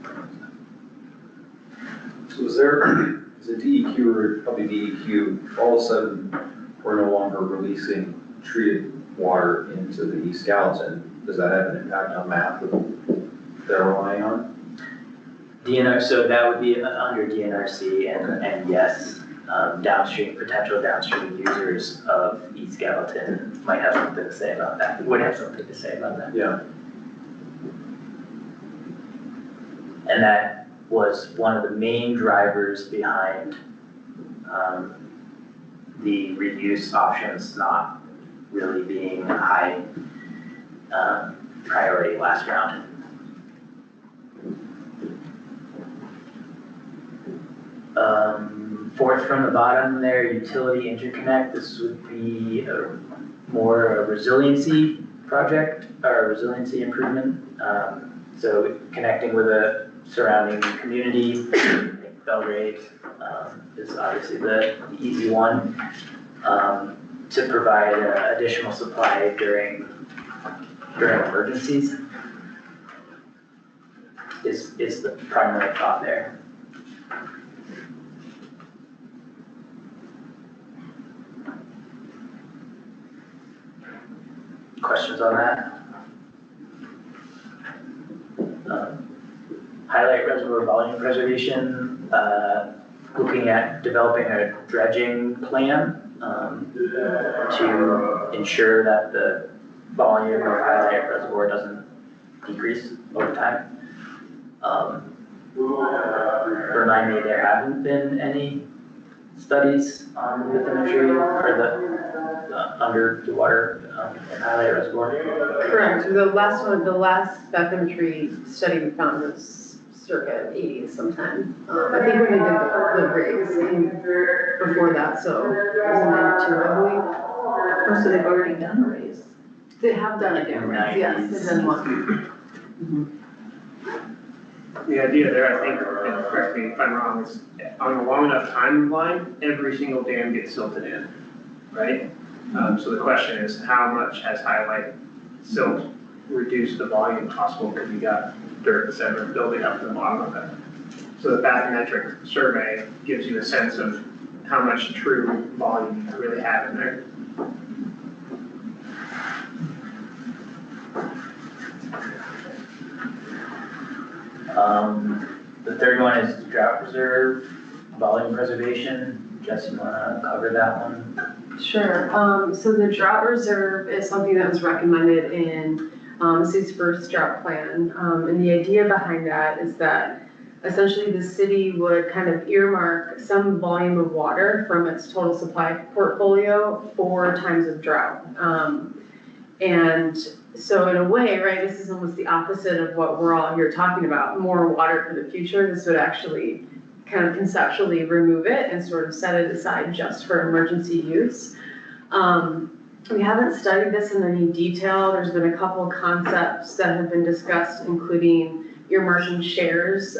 So is the DEQ or probably DEQ, all of a sudden, we're no longer releasing treated water into the East Gallatin? Does that have an impact on MAP that they're relying on? DNR, so that would be under DNRC, and yes, potential downstream users of East Gallatin might have something to say about that, would have something to say about that. Yeah. And that was one of the main drivers behind the reuse options not really being a high priority last round. Fourth from the bottom there, utility interconnect. This would be more a resiliency project or a resiliency improvement. So connecting with a surrounding community, Belgrade, is obviously the easy one. To provide additional supply during emergencies is the primary thought there. Questions on that? Highlight reservoir volume preservation, looking at developing a dredging plan to ensure that the volume of highlight reservoir doesn't decrease over time. Remind me, there haven't been any studies on lithometry or the under the water highlight reservoir. Correct, the last bathymetry study we found was circa 80s sometime. I think when they did the rigs before that, so it was 92, I believe. Oh, so they've already done arrays. They have done it, yes, they've done one. The idea there, I think, and correct me if I'm wrong, is on a long enough timeline, every single dam gets silted in, right? So the question is, how much has highlight silt reduced the volume possible because you got dirt and sediment building up to the bottom of it? So the bathymetric survey gives you a sense of how much true volume you really have in there. The third one is drought reserve, volume preservation. Jess, you wanna cover that one? Sure, so the drought reserve is something that was recommended in the city's first drought plan. And the idea behind that is that essentially the city would kind of earmark some volume of water from its total supply portfolio for times of drought. And so in a way, right, this is almost the opposite of what we're all here talking about, more water for the future. This would actually kind of conceptually remove it and sort of set it aside just for emergency use. We haven't studied this in any detail. There's been a couple of concepts that have been discussed, including earmarking shares,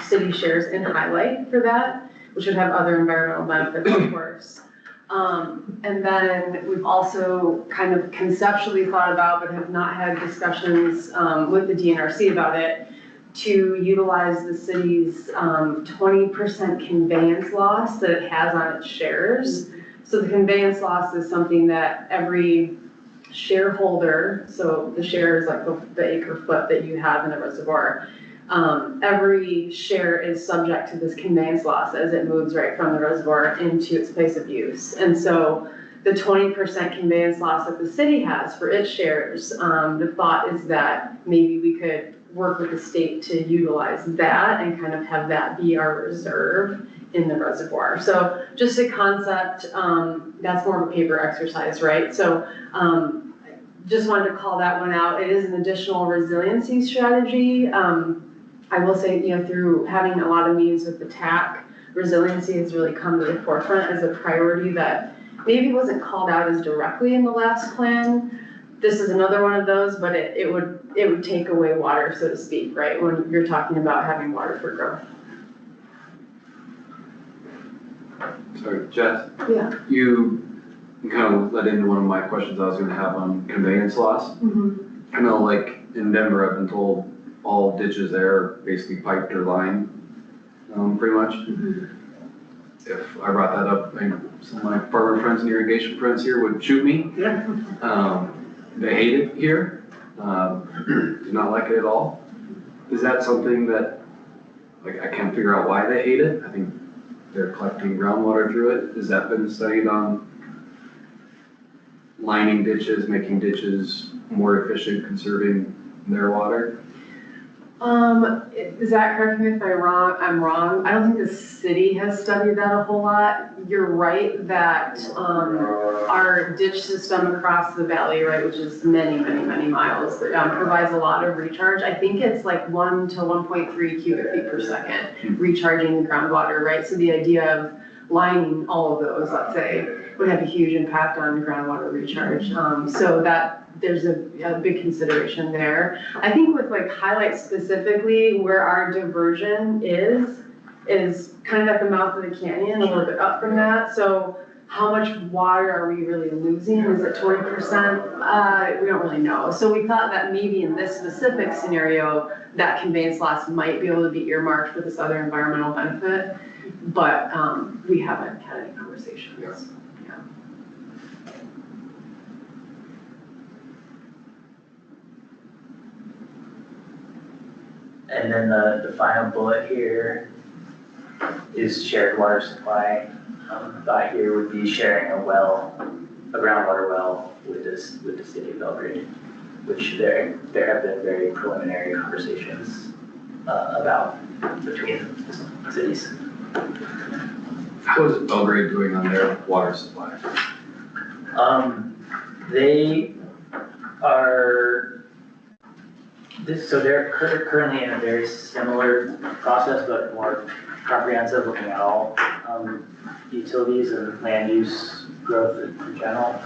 city shares in highlight for that, which would have other environmental benefits, of course. And then we've also kind of conceptually thought about, but have not had discussions with the DNRC about it, to utilize the city's 20% conveyance loss that it has on its shares. So the conveyance loss is something that every shareholder, so the share is like the acre foot that you have in the reservoir, every share is subject to this conveyance loss as it moves right from the reservoir into its place of use. And so the 20% conveyance loss that the city has for its shares, the thought is that maybe we could work with the state to utilize that and kind of have that be our reserve in the reservoir. So just a concept, that's more of a paper exercise, right? So just wanted to call that one out. It is an additional resiliency strategy. I will say, through having a lot of meetings with the PAC, resiliency has really come to the forefront as a priority that maybe wasn't called out as directly in the last plan. This is another one of those, but it would take away water, so to speak, right? When you're talking about having water for growth. Sorry, Jess? Yeah. You kind of led into one of my questions I was gonna have on conveyance loss. Mm-hmm. I know, like, in Denver, I've been told all ditches there are basically piped or lined, pretty much. Mm-hmm. If I brought that up, some of my farmer friends and irrigation friends here would shoot me. Yeah. They hate it here, do not like it at all. Is that something that, like, I can't figure out why they hate it? I think they're collecting groundwater through it. Has that been studied on lining ditches, making ditches more efficient, conserving their water? Zach, correct me if I'm wrong. I don't think the city has studied that a whole lot. You're right that, our ditch system across the valley, right, which is many miles, provides a lot of recharge. I think it's like 1 to 1.3 cubic feet per second recharging the groundwater, right? So the idea of lining all of those, let's say, would have a huge impact on groundwater recharge. So that there's a big consideration there. I think with like highlight specifically, where our diversion is is kind of at the mouth of the canyon, a little bit up from that, so how much water are we really losing? Is it 20%? We don't really know. So we thought that maybe in this specific scenario, that conveyance loss might be able to be earmarked for this other environmental benefit, but we haven't had any conversations. Yeah. And then the final bullet here is shared water supply. Thought here would be sharing a well, a groundwater well with the city of Belgrade, which there have been very preliminary conversations about between cities. How is Belgrade doing on their water supply? They are, so they're currently in a very similar process, but more comprehensive, looking at all utilities and land use growth in general.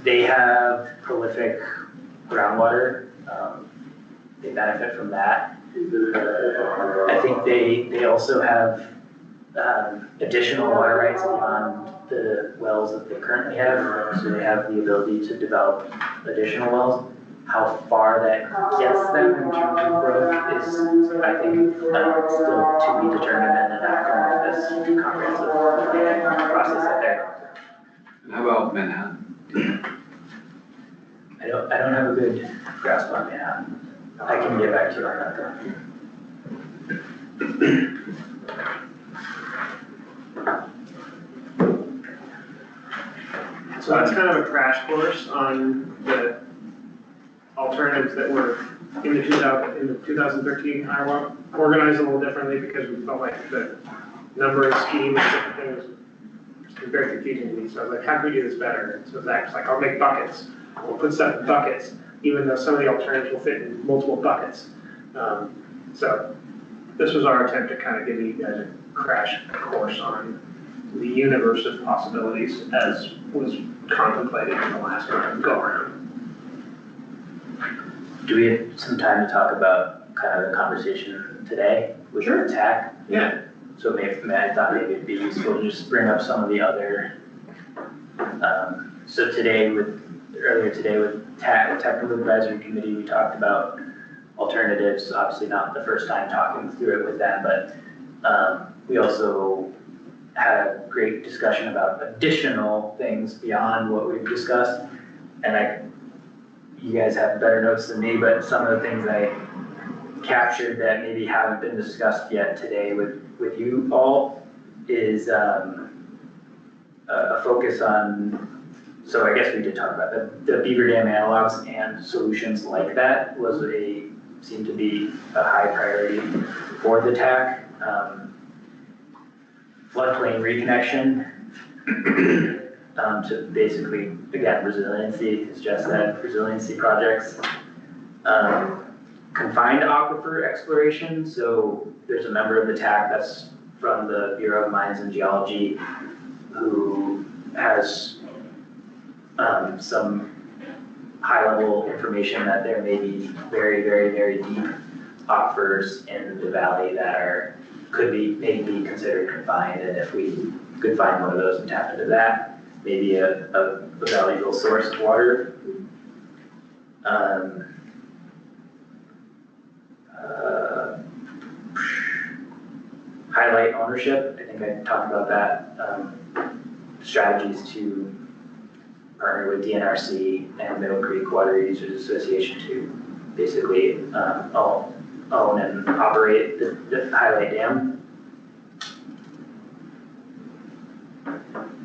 They have prolific groundwater. They benefit from that. I think they also have additional water rights beyond the wells that they currently have. So they have the ability to develop additional wells. How far that gets them in terms of growth is, I think, still to be determined in an outcome of this comprehensive process that they're. And how about Manhattan? I don't have a good grasp on Manhattan. I can get back to you on that though. So that's kind of a crash course on the alternatives that were in the 2013 Iowa, organized a little differently because we felt like the numbering scheme and different things was very confusing to me. So I was like, how can we do this better? So Zach was like, I'll make buckets. We'll put stuff in buckets, even though some of the alternatives will fit in multiple buckets. So this was our attempt to kind of give you guys a crash course on the universe of possibilities as was contemplated in the last go around. Do we have some time to talk about kind of the conversation today with the TAC? Yeah. So maybe, I thought maybe it'd be useful to just bring up some of the other, so earlier today with TAC, the Technical Advisory Committee, we talked about alternatives, obviously not the first time talking through it with them, but we also had a great discussion about additional things beyond what we've discussed. And you guys have better notes than me, but some of the things I captured that maybe haven't been discussed yet today with you all is a focus on, so I guess we did talk about the beaver dam analogs and solutions like that seemed to be a high priority for the TAC. Floodplain reconnection to basically, again, resiliency, as Jess said, resiliency projects. Confined aquifer exploration, so there's a member of the TAC that's from the Bureau of Mines and Geology who has some high-level information that there may be very, very, very deep aquifers in the valley that could be maybe considered confined, and if we could find one of those and tap into that, maybe a valuable source of water. Highlight ownership, I think I talked about that. Strategies to partner with DNRC and Middle Creek Water Users Association to basically own and operate the Highlight Dam.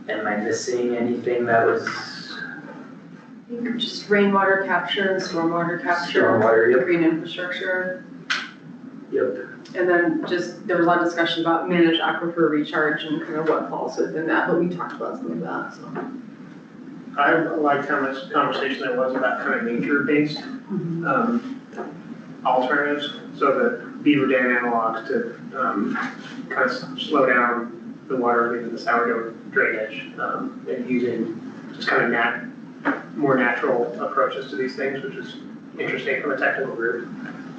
Am I missing anything that was? I think just rainwater capture and stormwater capture. Stormwater, yep. Green infrastructure. Yep. And then there was a lot of discussion about managed aquifer recharge and kind of what falls within that, but we talked about some of that, so. I liked how much conversation there was about kind of nature-based alternatives. So the beaver dam analogs to kind of slow down the water into the sourdough drainage and using just kind of more natural approaches to these things, which is interesting from a technical group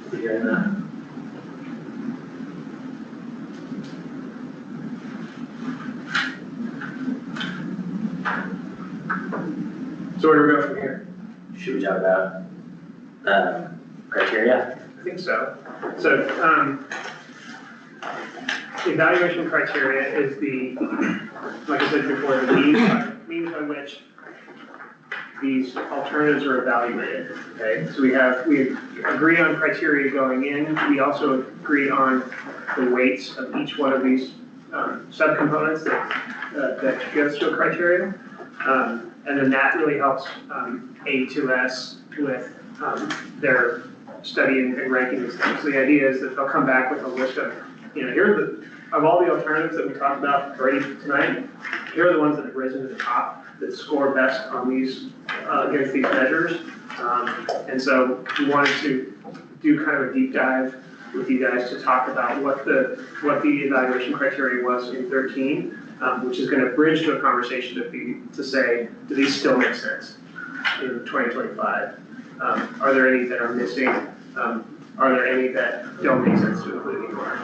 to be hearing that. So where do we go from here? Should we talk about, criteria? I think so. So, evaluation criteria is the, like I said before, the means by which these alternatives are evaluated, okay? So we agree on criteria going in, we also agree on the weights of each one of these subcomponents that goes to a criteria. And then that really helps A2S with their study and ranking these things. So the idea is that they'll come back with a list of, of all the alternatives that we talked about already tonight, here are the ones that have risen to the top that score best on these, against these measures. And so we wanted to do kind of a deep dive with you guys to talk about what the evaluation criteria was in 13, which is going to bridge to a conversation to say, do these still make sense in 2025? Are there any that are missing? Are there any that don't make sense to include anymore?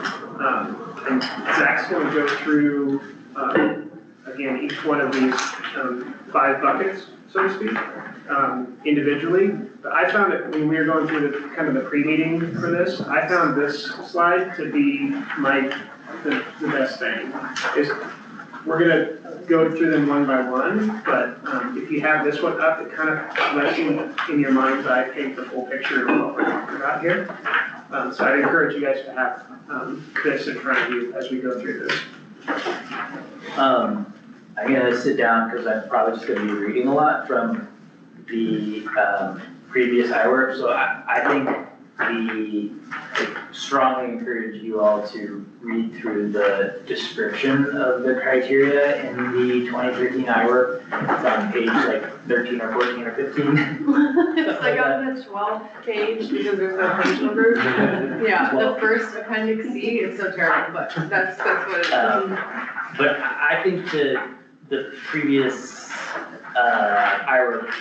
And Zach's going to go through, again, each one of these 5 buckets, so to speak, individually. But I found it, when we were going through the kind of the pre-meeting for this, I found this slide to be the best thing. We're gonna go through them one by one, but if you have this one up, it kind of lets you, in your mind's eye, paint the full picture of what we're talking about here. So I'd encourage you guys to have this in front of you as we go through this. I'm gonna sit down because I'm probably just gonna be reading a lot from the previous IWRP. So I think I strongly encourage you all to read through the description of the criteria in the 2013 IWRP. It's on page like 13 or 14 or 15. It's like on the 12th page because there's no page numbers. Yeah, the first appendix C, it's so terrible, but that's what it is. But I think the previous IWRP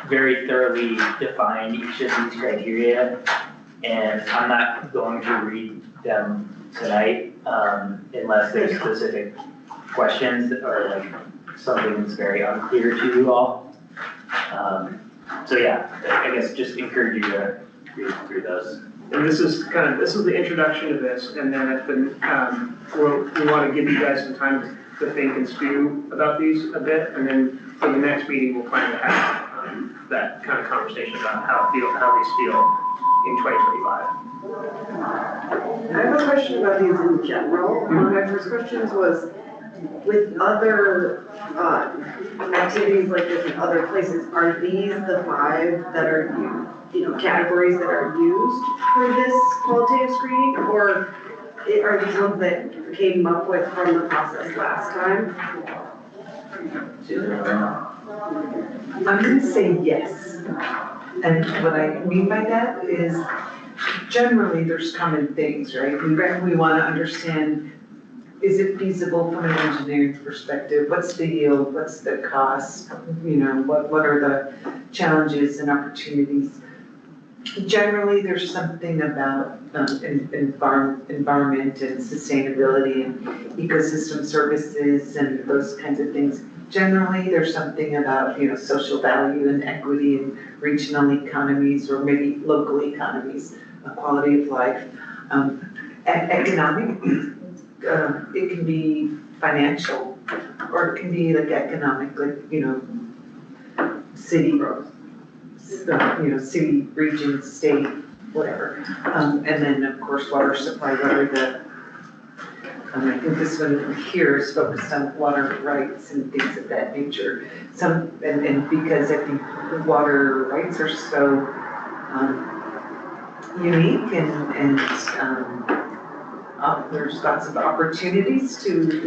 very thoroughly defined each of these criteria, and I'm not going to read them tonight unless there's specific questions or like something that's very unclear to you all. So yeah, I guess just encourage you to read through those. And this is the introduction to this, and then at the, we want to give you guys some time to think and stew about these a bit, and then for the next meeting, we'll plan to have that kind of conversation about how these feel in 2025. I have a question about these in general. One of my first questions was, with other activities like this in other places, are these the 5 that are categories that are used for this qualitative screening, or are these ones that came up with from the process last time? I'm gonna say yes. And what I mean by that is generally there's common things, right? We wanna understand, is it feasible from an engineering perspective? What's the yield? What's the cost? What are the challenges and opportunities? Generally, there's something about environment and sustainability and ecosystem services and those kinds of things. Generally, there's something about, social value and equity and regional economies or maybe local economies, quality of life. Economic, it can be financial, or it can be like economic, like, city growth. City, region, state, whatever. And then, of course, water supply, I think this one here is focused on water rights and things of that nature. And because I think water rights are so unique and there's lots of opportunities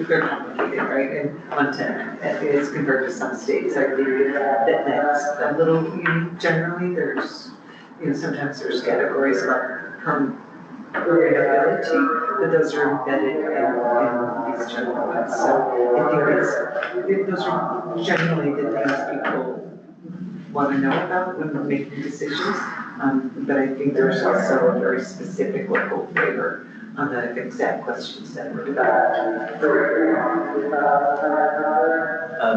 they're complicated, right? And Montana is compared to some states, I think that's a little unique. Generally, there's, sometimes there's categories about permeability, but those are embedded in these general ones. So I think those are generally the things people want to know about when we're making decisions. But I think there's also a very specific local flavor on the exact questions that were developed.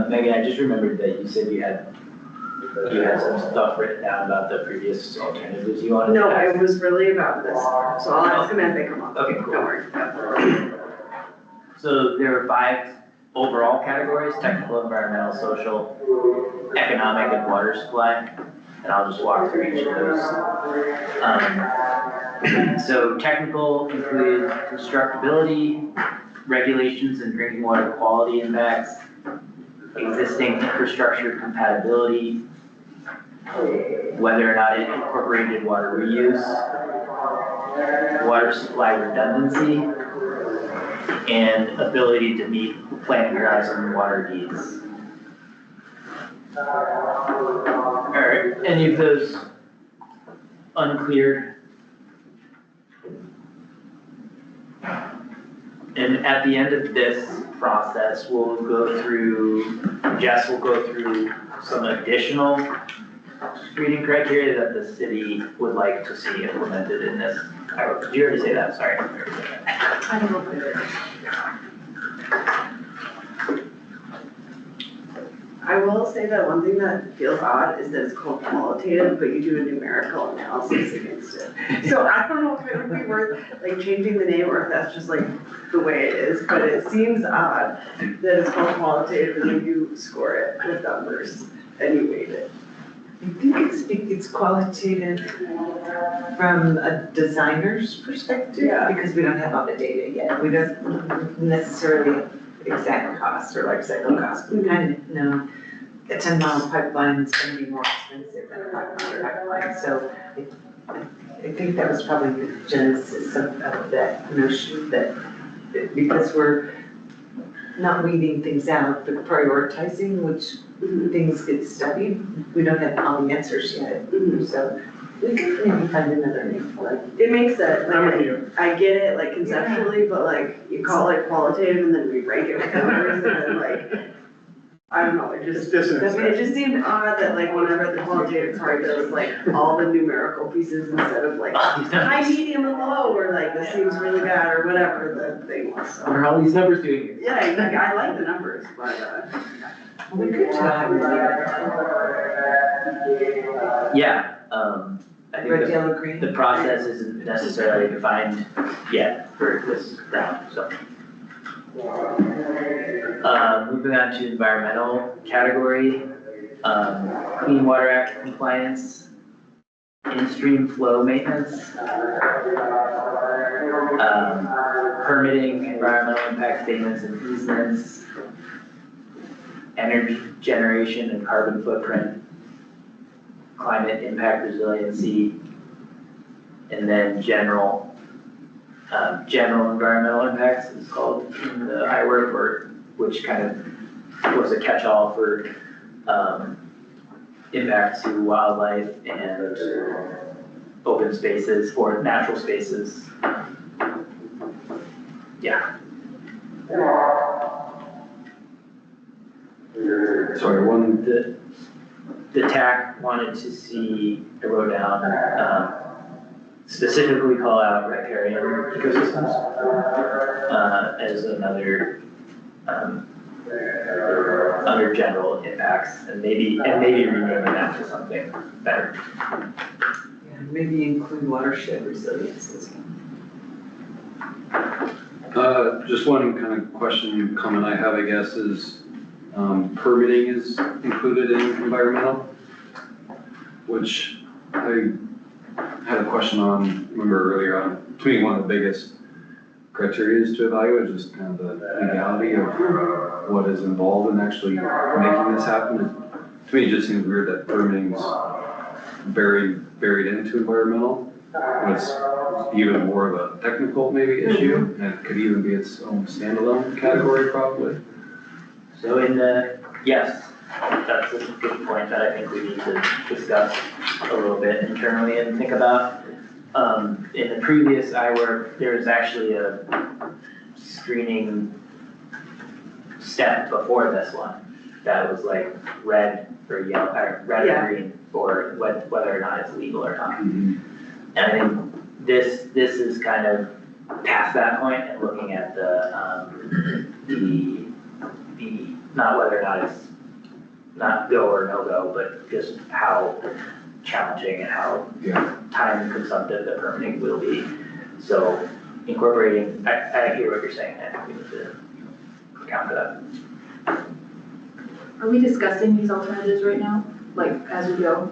Megan, I just remembered that you said you had You had some stuff written down about the previous alternatives you wanted to No, ask? it was really about this, so I'll ask them as they come up. Okay, cool. Don't worry. So there were 5 overall categories: technical, environmental, social, economic, and water supply. And I'll just walk through each of those. So technical include constructability, regulations and drinking water quality impacts, existing infrastructure compatibility, whether or not it incorporated water reuse, water supply redundancy, and ability to meet planning horizon water needs. Alright, any of those unclear? And at the end of this process, we'll go through, Jess will go through some additional screening criteria that the city would like to see implemented in this. Did you already say that? Sorry. I don't know. I will say that one thing that feels odd is that it's called qualitative, but you do a numerical analysis against it. So I don't know if it would be worth like changing the name or if that's just like the way it is, but it seems odd that it's called qualitative and then you score it with numbers and you weight it. I think it's qualitative from a designer's perspective, Yeah. because we don't have all the data yet. We don't necessarily have exact costs or life cycle costs. We kind of know a 10-mile pipeline is gonna be more expensive than a 5-mile pipeline. So I think that was probably the genesis of that notion that because we're not weeding things out, but prioritizing which things get studied, we don't have all the answers yet. So we could maybe find another name for it. It makes sense. I'm with you. I get it like conceptually, but like you call it qualitative and then we rank it with numbers and then like, I don't know, it just, it just seemed odd that like when I read the qualitative part, there was like all the numerical pieces instead of like high, medium, and low, or like this seems really bad, or whatever the thing was. What are all these numbers doing here? Yeah, like, I like the numbers, but We could try Yeah, I think red, yellow, green. the process isn't necessarily defined yet for this round, so. Moving on to environmental category, Clean Water Act compliance, in-stream flow maintenance, permitting, environmental impact statements and easements, energy generation and carbon footprint, climate impact resiliency, and then general environmental impacts is called in the IWRP, which kind of was a catch-all for impacts to wildlife and open spaces or natural spaces. Yeah. Sorry, The TAC wanted to see, I wrote down, specifically call out riparian ecosystems as another, under general impacts, and maybe renaming that to something better. Yeah, maybe include watershed resilience as well. Just one kind of question, comment I have, I guess, is permitting is included in environmental, which I had a question on, remember earlier on, to me, one of the biggest criteria is to evaluate just kind of the legality of what is involved in actually making this happen. To me, it just seems weird that permitting's buried into environmental. It's even more of a technical maybe issue, and it could even be its own standalone category probably. So yes, that's a good point that I think we need to discuss a little bit internally and think about. In the previous IWRP, there was actually a screening step before this one that was like red or yellow, or red or green for whether or not it's legal or not. And I think this is kind of past that point and looking at the not whether or not it's not go or no go, but just how challenging and how time consumptive the permitting will be. So incorporating, I hear what you're saying, I think we need to account for that. Are we discussing these alternatives right now, like as we go?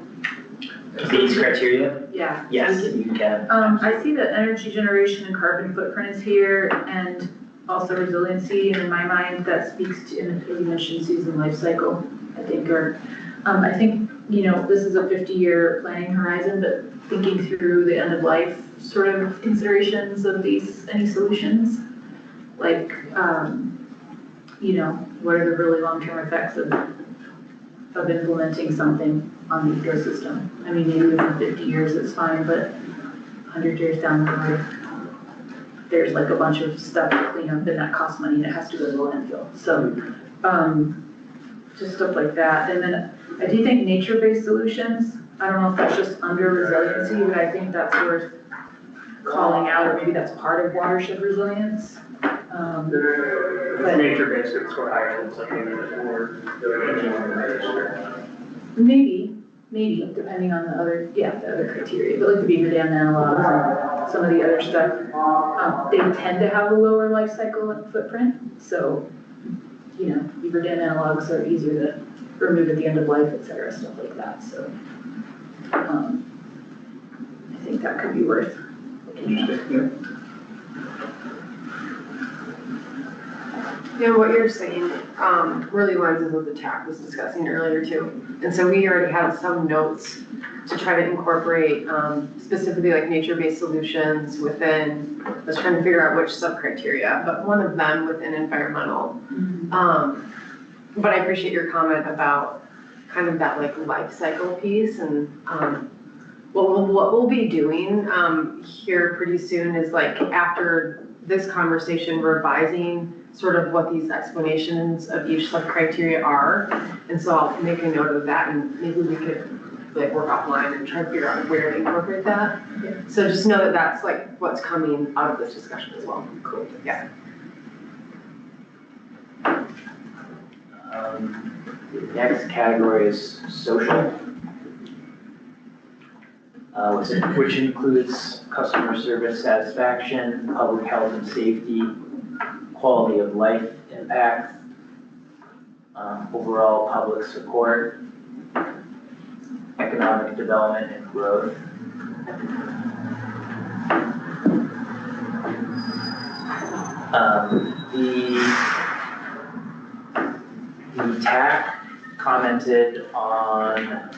These criteria, Yeah. yes, you can. I see that energy generation and carbon footprint is here, and also resiliency, and in my mind, that speaks to, and you mentioned Susan, life cycle, I think, or, I think, you know, this is a 50-year planning horizon, but thinking through the end of life sort of considerations of these, any solutions, like, you know, what are the really long-term effects of implementing something on the ecosystem? I mean, maybe within 50 years it's fine, but 100 years down the road, there's like a bunch of stuff to clean up and that costs money and it has to go to the landfill. So, just stuff like that. And then I do think nature-based solutions, I don't know if that's just under resiliency, but I think that's worth calling out, or maybe that's part of watershed resilience. But Nature-based, it's what I would say, or maybe, depending on the other, the other criteria, but like the beaver dam analogs and some of the other stuff, they tend to have a lower life cycle footprint, so, you know, beaver dam analogs are easier to remove at the end of life, et cetera, stuff like that, so. I think that could be worth looking at. Yeah, what you're saying, really lines with what the TAC was discussing earlier too. And so we already have some notes to try to incorporate, specifically like nature-based solutions within, I was trying to figure out which sub-criteria, but one of them within environmental. But I appreciate your comment about kind of that like life cycle piece, and, what we'll be doing, here pretty soon is like after this conversation, revising sort of what these explanations of each sub-criteria are. And so I'll make a note of that, and maybe we could like work offline and try to figure out where to incorporate that. So just know that that's like what's coming out of this discussion as well. Cool. Yeah. The next category is social, which includes customer service satisfaction, public health and safety, quality of life impact, overall public support, economic development and growth. The TAC commented on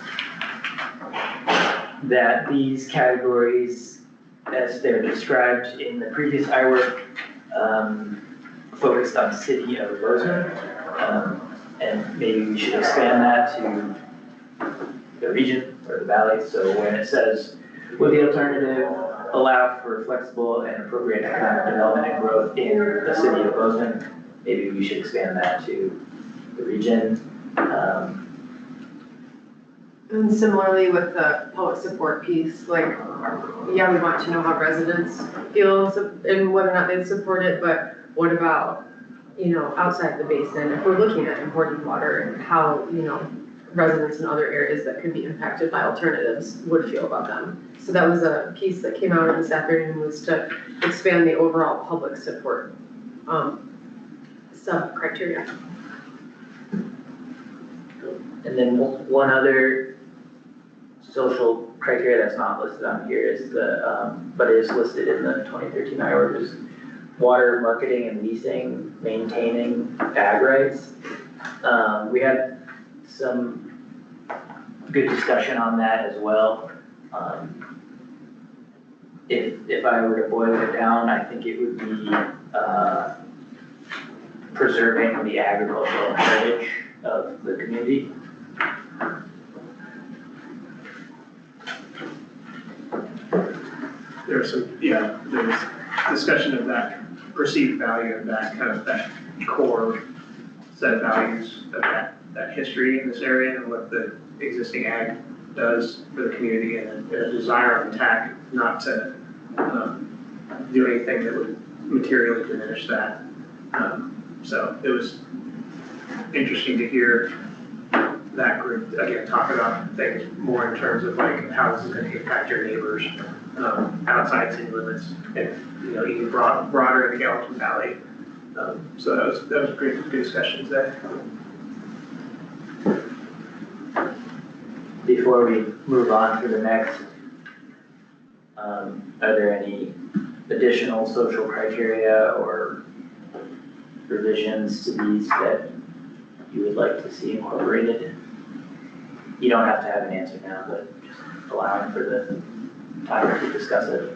that these categories, as they're described in the previous IWRP, focused on city of Bozeman, and maybe we should expand that to the region or the valley. So when it says, will the alternative allow for flexible and appropriate economic development and growth in the city of Bozeman, maybe we should expand that to the region. And similarly with the public support piece, like, yeah, we want to know how residents feel and whether or not they support it, but what about, you know, outside the basin, if we're looking at importing water and how, you know, residents in other areas that could be impacted by alternatives would feel about them. So that was a piece that came out this afternoon, was to expand the overall public support sub-criteria. And then one other social criteria that's not listed on here is the, but is listed in the 2013 IWRP, is water marketing and leasing, maintaining ag rights. We had some good discussion on that as well. If I were to boil it down, I think it would be preserving the agricultural heritage of the community. There's discussion of that perceived value of that kind of that core set of values of that history in this area and what the existing ag does for the community, and a desire on TAC not to do anything that would materially diminish that. So it was interesting to hear that group, again, talk about things more in terms of like how this is gonna impact your neighbors, outside city limits and, even broader in the Gallatin Valley. So that was great, good discussion today. Before we move on to the next, are there any additional social criteria or revisions to these that you would like to see incorporated? You don't have to have an answer now, but just allowing for the time to discuss it.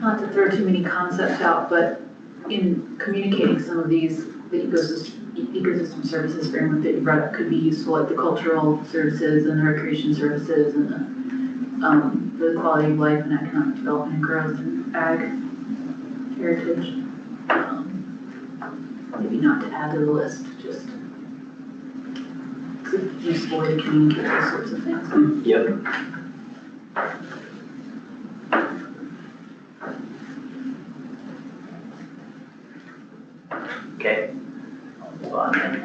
Not to throw too many concepts out, but in communicating some of these, the ecosystem services framework that you brought up could be useful, like the cultural services and the recreation services and the quality of life and economic development and growth and ag heritage. Maybe not to add to the list, just it's useful to communicate those sorts of things. Yep. Okay, I'll move on then.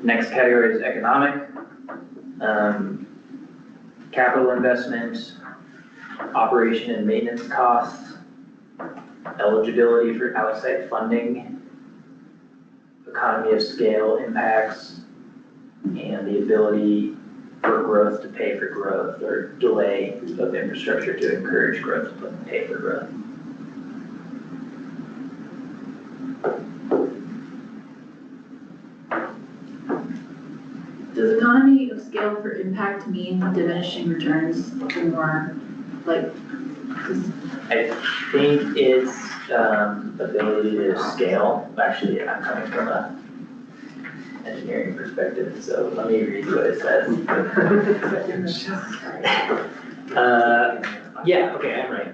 Next category is economic. Capital investment, operation and maintenance costs, eligibility for outside funding, economy of scale impacts, and the ability for growth to pay for growth or delay of infrastructure to encourage growth to pay for growth. Does economy of scale for impact mean diminishing returns or like? I think it's ability to scale. Actually, I'm coming from a engineering perspective, so let me read what it says. Yeah, okay, I'm right.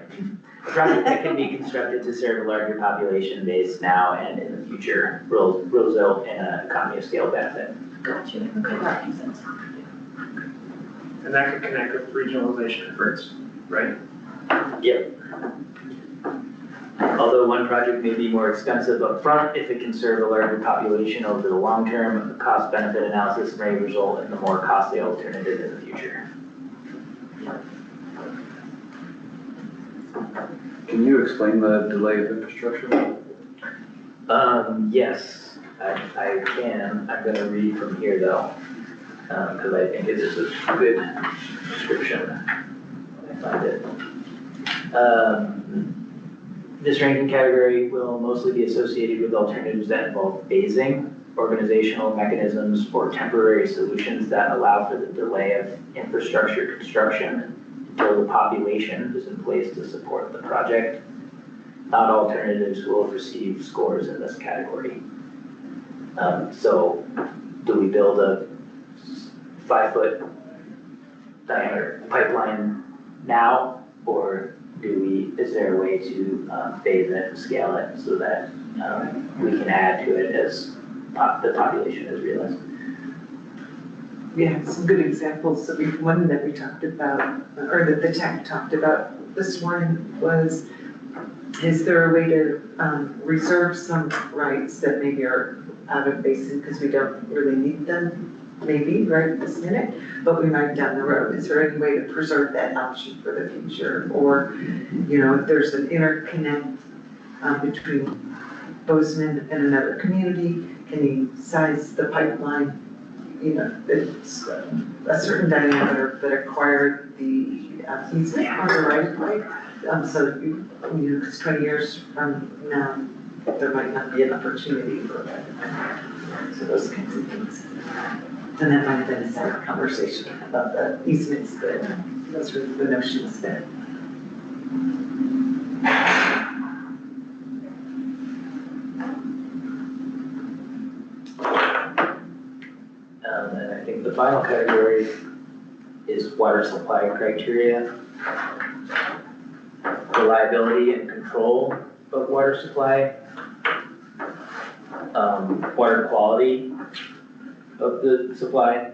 A project that can be constructed to serve a larger population base now and in the future will result in an economy of scale benefit. Gotcha, okay, that makes sense. And that could connect with regionalization efforts, right? Yep. Although one project may be more expensive upfront, if it can serve a larger population over the long term, the cost-benefit analysis may result in the more costly alternative in the future. Can you explain the delay of infrastructure? Yes, I can. I'm gonna read from here though, because I think it is a good description. I find it. This ranking category will mostly be associated with alternatives that involve phasing, organizational mechanisms, or temporary solutions that allow for the delay of infrastructure construction until the population is in place to support the project. Not alternatives will receive scores in this category. So do we build a 5-foot diameter pipeline now, or is there a way to phase it and scale it so that we can add to it as the population is realized? We have some good examples. So one that we talked about, or that the TAC talked about this morning was, is there a way to reserve some rights that maybe are out of basin because we don't really need them, maybe right this minute, but we might down the road. Is there any way to preserve that option for the future? Or, if there's an interconnect between Bozeman and another community, can you size the pipeline? It's a certain diameter that acquired the easement on the right of way. So because 20 years from now, there might not be an opportunity for that. So those kinds of things. And that might have been a separate conversation about the easements, but those were the notions that. And I think the final category is water supply criteria. Reliability and control of water supply. Water quality of the supply.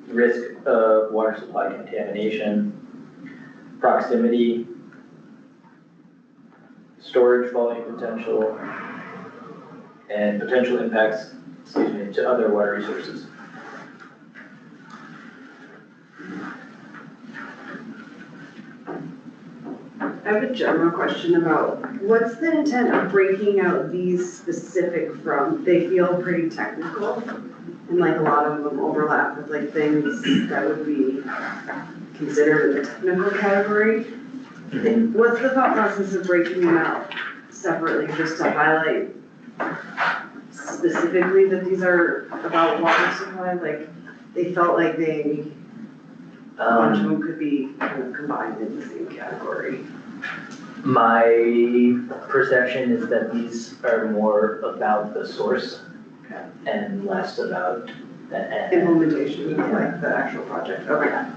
risk of water supply contamination, proximity, storage volume potential, and potential impacts, to other water resources. I have a general question about, what's the intent of breaking out these specific from? They feel pretty technical, and like a lot of them overlap with like things that would be considered in the technical category. What's the thought process of breaking them out separately, just to highlight specifically that these are about water supply? Like, they felt like a bunch of them could be kind of combined in the same category. My perception is that these are more about the source and less about the Implementation, like the actual project, okay.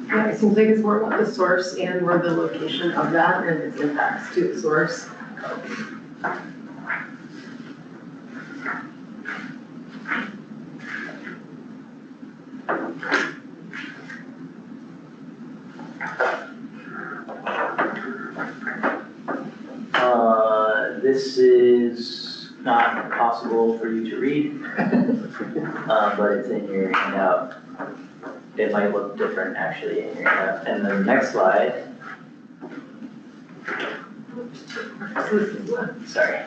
Yeah, it seems like it's more about the source and where the location of that and its impacts to the source. This is not possible for you to read, but it's in your handout. It might look different actually in your handout. And the next slide. Sorry.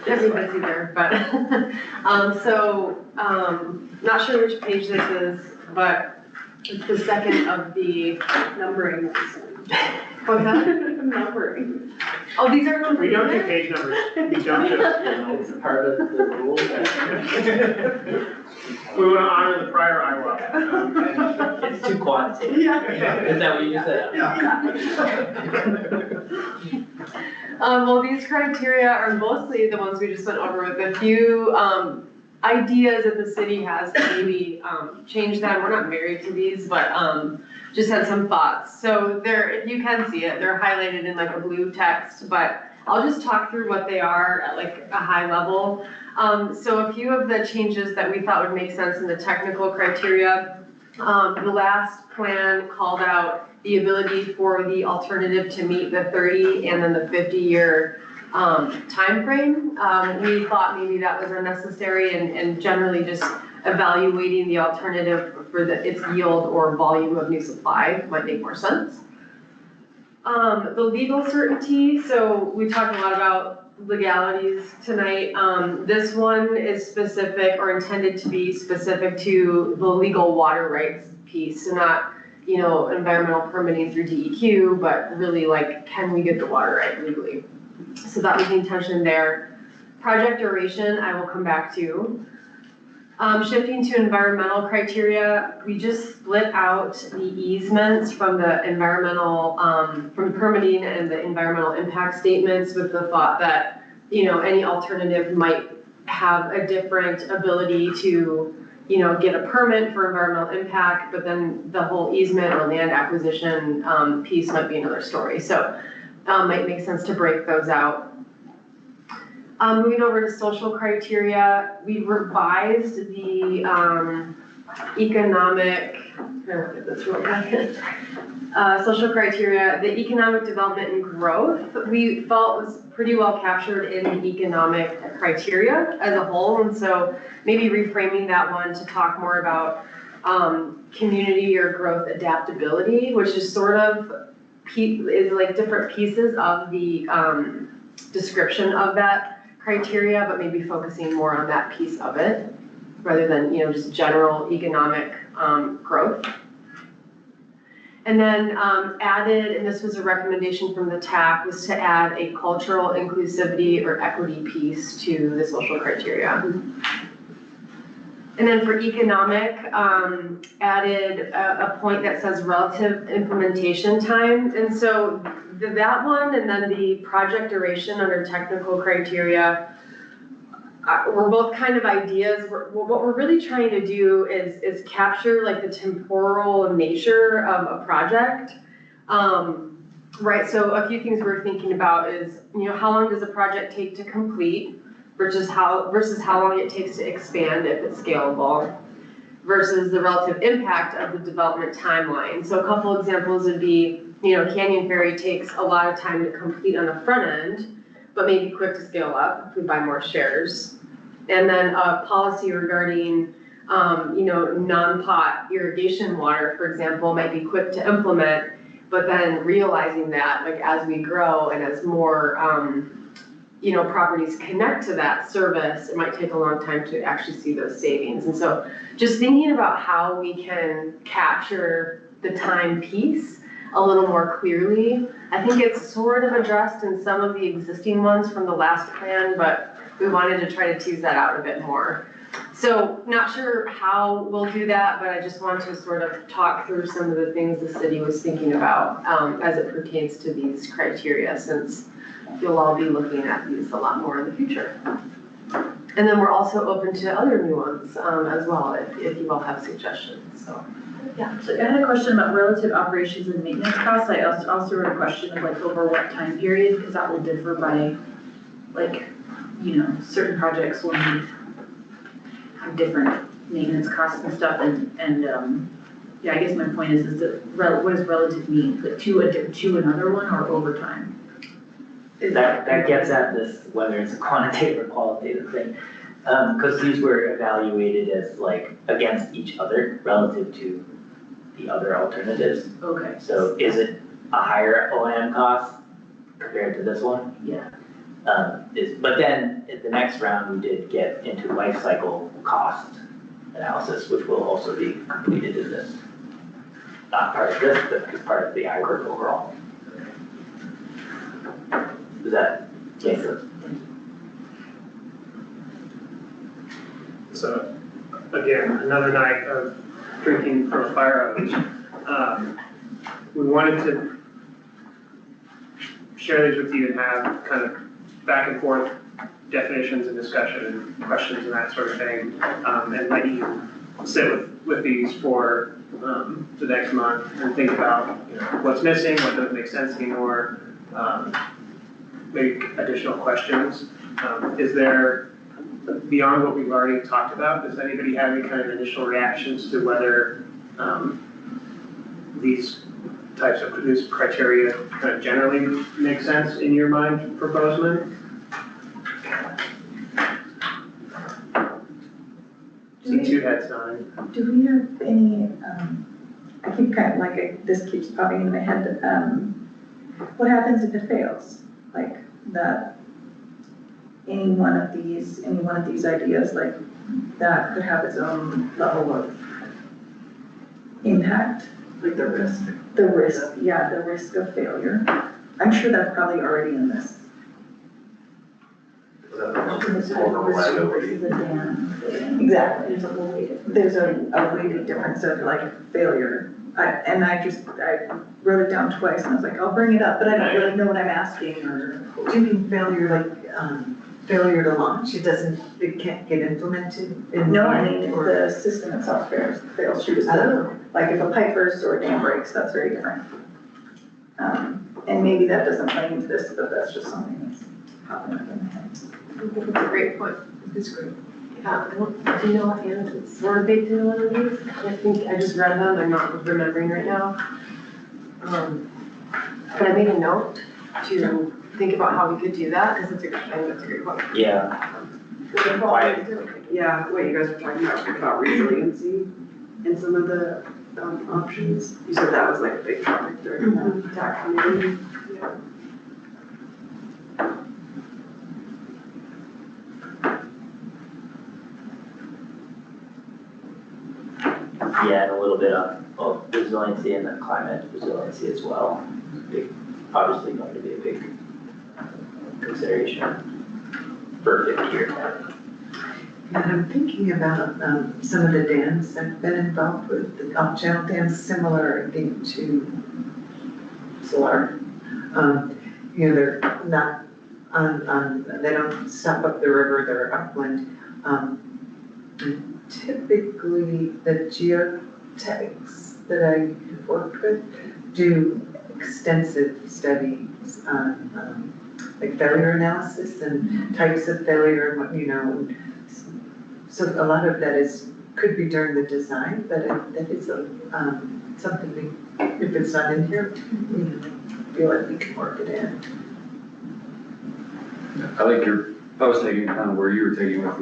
Everybody's there, but, not sure which page this is, but it's the second of the Numbering. what's that? Numbering. Oh, these are. We don't do page numbers, we jump to. It's part of the rules. We want to honor the prior IWRP. It's too quantitative. Yeah. Is that what you said? Well, these criteria are mostly the ones we just went over with a few, ideas that the city has to maybe, change that. We're not married to these, but, just had some thoughts. So they're, if you can see it, they're highlighted in like a blue text, but I'll just talk through what they are at like a high level. So a few of the changes that we thought would make sense in the technical criteria. The last plan called out the ability for the alternative to meet the 30 and then the 50-year timeframe. We thought maybe that was unnecessary and generally just evaluating the alternative for its yield or volume of new supply might make more sense. The legal certainty, so we talked a lot about legalities tonight. This one is specific or intended to be specific to the legal water rights piece, so not, environmental permitting through DEQ, but really like, can we get the water right legally? So that was the intention there. Project duration, I will come back to. Shifting to environmental criteria, we just split out the easements from the environmental, from permitting and the environmental impact statements with the thought that, any alternative might have a different ability to, get a permit for environmental impact, but then the whole easement or land acquisition, piece might be another story. So, might make sense to break those out. Moving over to social criteria, we revised the economic, social criteria, the economic development and growth, we felt was pretty well captured in the economic criteria as a whole. And so maybe reframing that one to talk more about community or growth adaptability, which is sort of is like different pieces of the description of that criteria, but maybe focusing more on that piece of it rather than, just general economic growth. And then added, and this was a recommendation from the TAC, was to add a cultural inclusivity or equity piece to the social criteria. And then for economic, added a point that says relative implementation time. And so that one and then the project duration under technical criteria were both kind of ideas. What we're really trying to do is capture like the temporal nature of a project. Right, so a few things we're thinking about is, how long does a project take to complete versus how long it takes to expand if it's scalable. versus the relative impact of the development timeline. So a couple examples would be, Canyon Ferry takes a lot of time to complete on the front end, but may be quick to scale up if we buy more shares. And then a policy regarding, non-pot irrigation water, for example, might be quick to implement, but then realizing that, like, as we grow and as more, properties connect to that service, it might take a long time to actually see those savings. And so just thinking about how we can capture the time piece a little more clearly. I think it's sort of addressed in some of the existing ones from the last plan, but we wanted to try to tease that out a bit more. So not sure how we'll do that, but I just want to sort of talk through some of the things the city was thinking about as it pertains to these criteria, since you'll all be looking at these a lot more in the future. And then we're also open to other new ones as well, if you all have suggestions, so. Yeah, so I had a question about relative operations and maintenance costs. I also wrote a question of like over what time period, because that will differ by like, certain projects will need have different maintenance costs and stuff, and yeah, I guess my point is that what does relative mean? To another one or over time? That gets at this, whether it's a quantitative or qualitative thing, because these were evaluated as like against each other relative to the other alternatives. Okay. So is it a higher O&M cost compared to this one? Yeah. But then in the next round, we did get into life cycle cost analysis, which will also be completed in this. Not part of this, but it's part of the IWRP overall. Does that make sense? So, again, another night of drinking from a fire hose. We wanted to share these with you and have kind of back and forth definitions and discussion and questions and that sort of thing, and let you sit with these for the next month and think about what's missing, what doesn't make sense anymore, make additional questions. Is there, beyond what we've already talked about, does anybody have any kind of initial reactions to whether these types of produced criteria kind of generally make sense in your mind for Bozeman? See two heads nodding. Do we have any, I keep kind of like, this keeps popping in my head, what happens if it fails? Like that, any one of these ideas, like that could have its own level of impact? Like the risk. The risk of failure. I'm sure that's probably already in this. Exactly. There's a weighted difference of like failure. I wrote it down twice and I was like, I'll bring it up, but I don't really know what I'm asking or. Do you mean failure like, failure to launch? It can't get implemented in? No, I mean, if the system itself fails, she just like if a pipe bursts or a dam breaks, that's very different. And maybe that doesn't play into this, but that's just something that's popping up in my head. I think it's a great point. It's great. Yeah, do you know offhand if it's sort of baked into one of these? I think I just read them, I'm not remembering right now. But I made a note to think about how we could do that, because it's I think that's a great point. Yeah. Yeah, what you guys were talking about resiliency and some of the options. You said that was like a big topic during the TAC committee. Yeah. Yeah, and a little bit of resiliency and then climate resiliency as well. Obviously going to be a big consideration for a 50-year plan. And I'm thinking about some of the dams I've been involved with, the off-channel dams, similar, I think, to Solar. They're not they don't stop up the river, they're upwind. Typically, the geotechs that I have worked with do extensive studies on like failure analysis and types of failure and what, so a lot of that is could be during the design, but that is something we, if it's not in here, we feel like we can work it in. I like I was taking kind of where you were taking with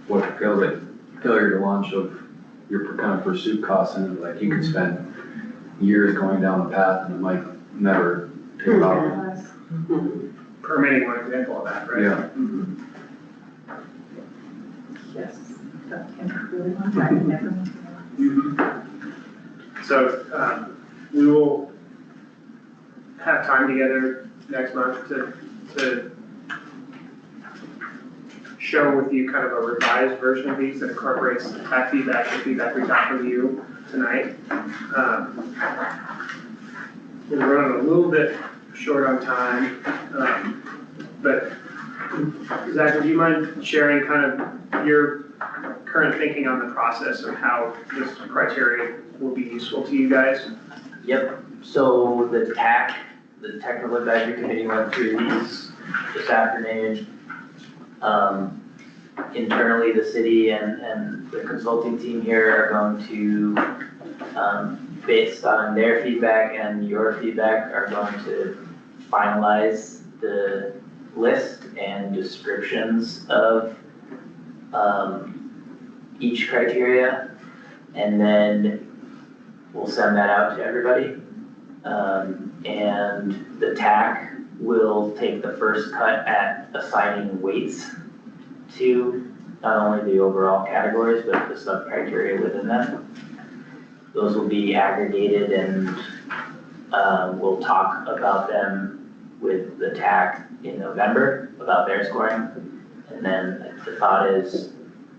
what feels like failure to launch of your kind of pursuit costs, and like you could spend years going down the path and it might never take off. Permitting one example of that, right? Yeah. Yes. That can really long time, never. So, we will have time together next month to show with you kind of a revised version of these that incorporates that feedback, the feedback we got from you tonight. We're running a little bit short on time, but Zach, would you mind sharing kind of your current thinking on the process of how this criteria will be useful to you guys? Yep, so the PAC, the Technical Advisory Committee went through these this afternoon. Internally, the city and the consulting team here are going to, based on their feedback and your feedback, are going to finalize the list and descriptions of each criteria, and then we'll send that out to everybody. And the TAC will take the first cut at assigning weights to not only the overall categories, but the sub-criteria within them. Those will be aggregated, and we'll talk about them with the TAC in November about their scoring. And then the thought is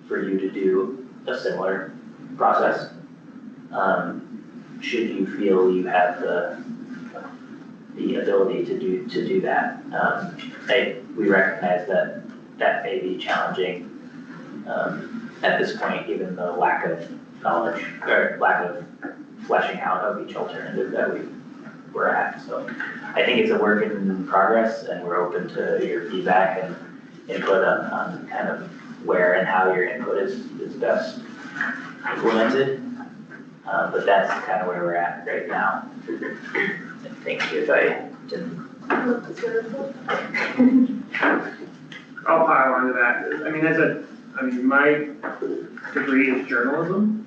for you to do a similar process. Should you feel you have the ability to do that. We recognize that may be challenging at this point, given the lack of knowledge or lack of fleshing out of each alternative that we're at. So I think it's a work in progress, and we're open to your feedback and input on kind of where and how your input is best implemented. But that's kind of where we're at right now. And thank you if I didn't. I'll pile onto that. I mean, my degree is journalism.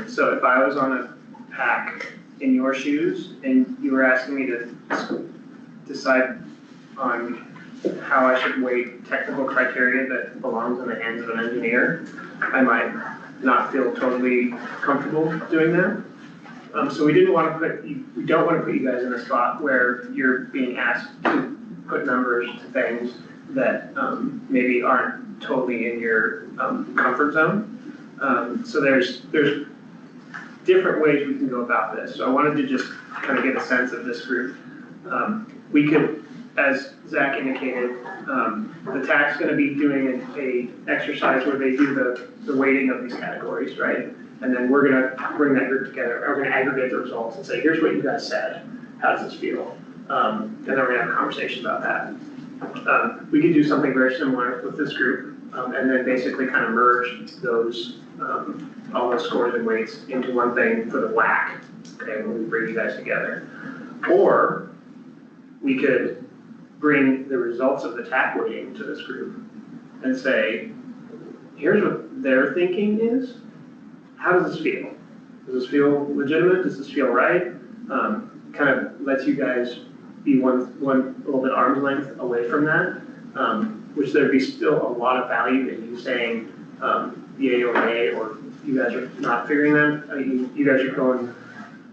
So if I was on a PAC in your shoes and you were asking me to decide on how I should weight technical criteria that belongs in the hands of an engineer, I might not feel totally comfortable doing that. So we don't want to put you guys in a spot where you're being asked to put numbers to things that maybe aren't totally in your comfort zone. So there's different ways we can go about this. So I wanted to just kind of get a sense of this group. We could, as Zach indicated, the TAC's going to be doing a exercise where they do the weighting of these categories, right? And then we're going to bring that group together. We're going to aggregate the results and say, here's what you guys said. How does this feel? And then we're going to have a conversation about that. We could do something very similar with this group, and then basically kind of merge those all those scores and weights into one thing for the WAC. Okay, when we bring you guys together, or we could bring the results of the TAC weighting to this group and say, here's what their thinking is. How does this feel? Does this feel legitimate? Does this feel right? Kind of lets you guys be one little bit arm's length away from that, which there'd be still a lot of value in you saying yay or nay, or you guys are not figuring that. I mean, you guys are going,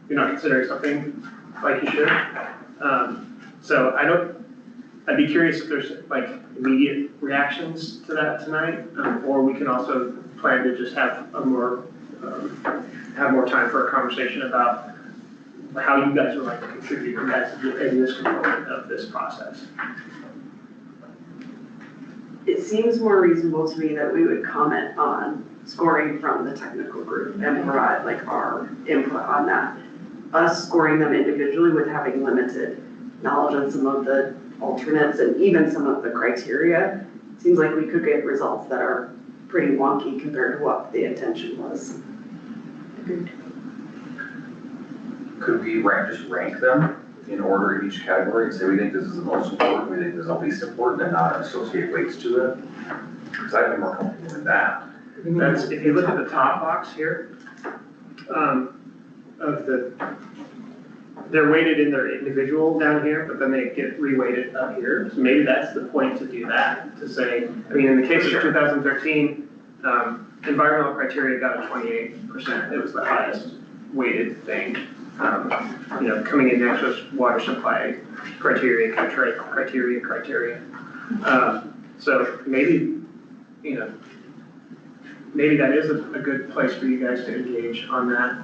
you're not considering something like you should. So I'd be curious if there's like immediate reactions to that tonight, or we can also plan to just have more time for a conversation about how you guys would like to contribute in this component of this process. It seems more reasonable to me that we would comment on scoring from the technical group and provide like our input on that. Us scoring them individually with having limited knowledge on some of the alternates and even some of the criteria, seems like we could get results that are pretty wonky compared to what the intention was. Could we just rank them in order in each category and say we think this is the most important, we think this is the least important, and not associate weights to it? Because I'd be more comfortable with that. That's, if you look at the top box here, they're weighted in their individual down here, but then they get re-weighted up here. So maybe that's the point to do that, to say, I mean, in the case of 2013, environmental criteria got a 28%. It was the highest weighted thing. Coming in next was water supply criteria. So maybe, maybe that is a good place for you guys to engage on that.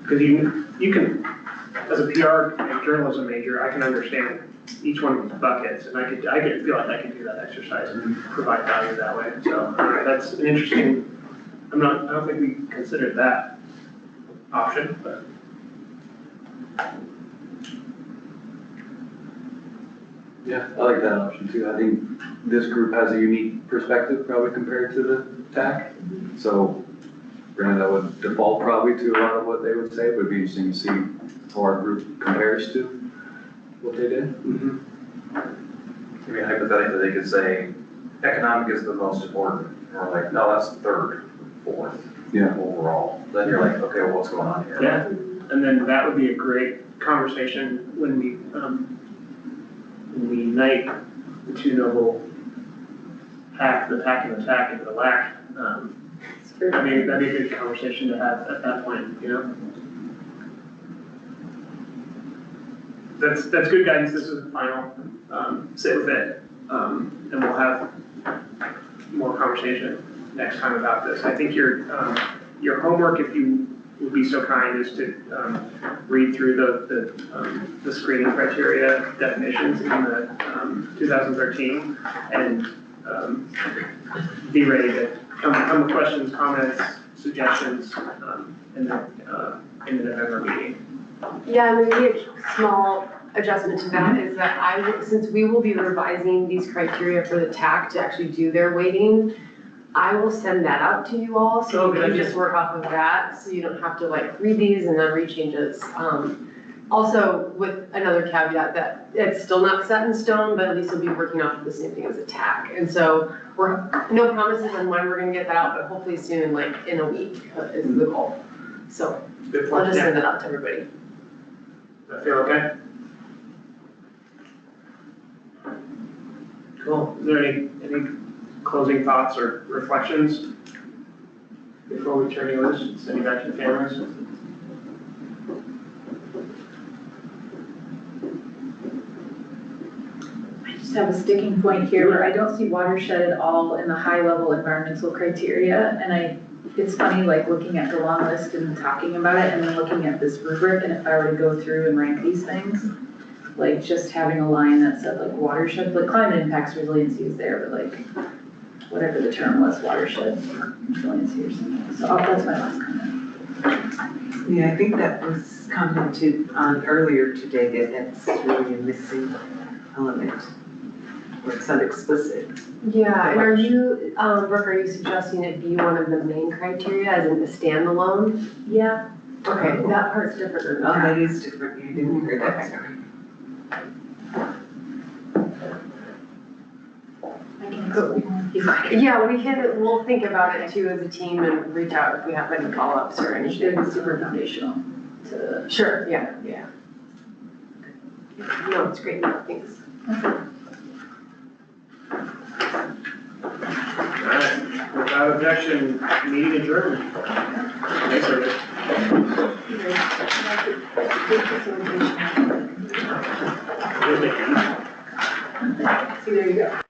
Because you can, as a PR and journalism major, I can understand each one of the buckets, and I could feel like I can do that exercise and provide value that way. So that's an interesting. I don't think we considered that option, but. Yeah, I like that option too. I think this group has a unique perspective probably compared to the PAC. So granted, I would default probably to a lot of what they would say, but it'd be interesting to see how our group compares to what they did. I mean, hypothetically, they could say, economic is the most important, or like, no, that's third, fourth, overall. Then you're like, okay, well, what's going on here? Yeah, and then that would be a great conversation when we unite the two noble PAC, the PAC and the TAC into the LAC. That'd be a good conversation to have at that point, That's good guidance. This is the final, sit with it, and we'll have more conversation next time about this. I think your homework, if you would be so kind, is to read through the screening criteria definitions in the 2013 and be ready to come with questions, comments, suggestions in the November meeting. Yeah, maybe a small adjustment to that is that since we will be revising these criteria for the TAC to actually do their weighting, I will send that out to you all, so you can just work off of that, so you don't have to read these and then read changes. Also, with another caveat that it's still not set in stone, but at least we'll be working off of the same thing as a TAC. And so no promises on when we're gonna get that out, but hopefully soon, in a week is the goal. So I'll just send that out to everybody. Does that feel okay? Cool. Is there any closing thoughts or reflections before we turn you loose and send you back to the families? I just have a sticking point here where I don't see watershed at all in the high-level environmental criteria, and it's funny, looking at the long list and talking about it, and then looking at this rubric, and if I were to go through and rank these things, just having a line that said watershed, climate impacts resiliency is there, but whatever the term was, watershed resiliency or something. So that's my last comment. Yeah, I think that was commented on earlier today, that's really a missing element, where it's not explicit. Yeah, and are you, Brooke, are you suggesting it be one of the main criteria as in the standalone? Yeah. Okay, that part's different than Oh, that. that is different, you didn't hear that, sorry. I can go if you like. Yeah, we'll think about it too as a team and reach out if we have any follow-ups or It anything. should be super foundational to. Sure, yeah. No, it's great, thanks. Alright, without objection, meeting adjourned. Thanks, everybody. See, there you go.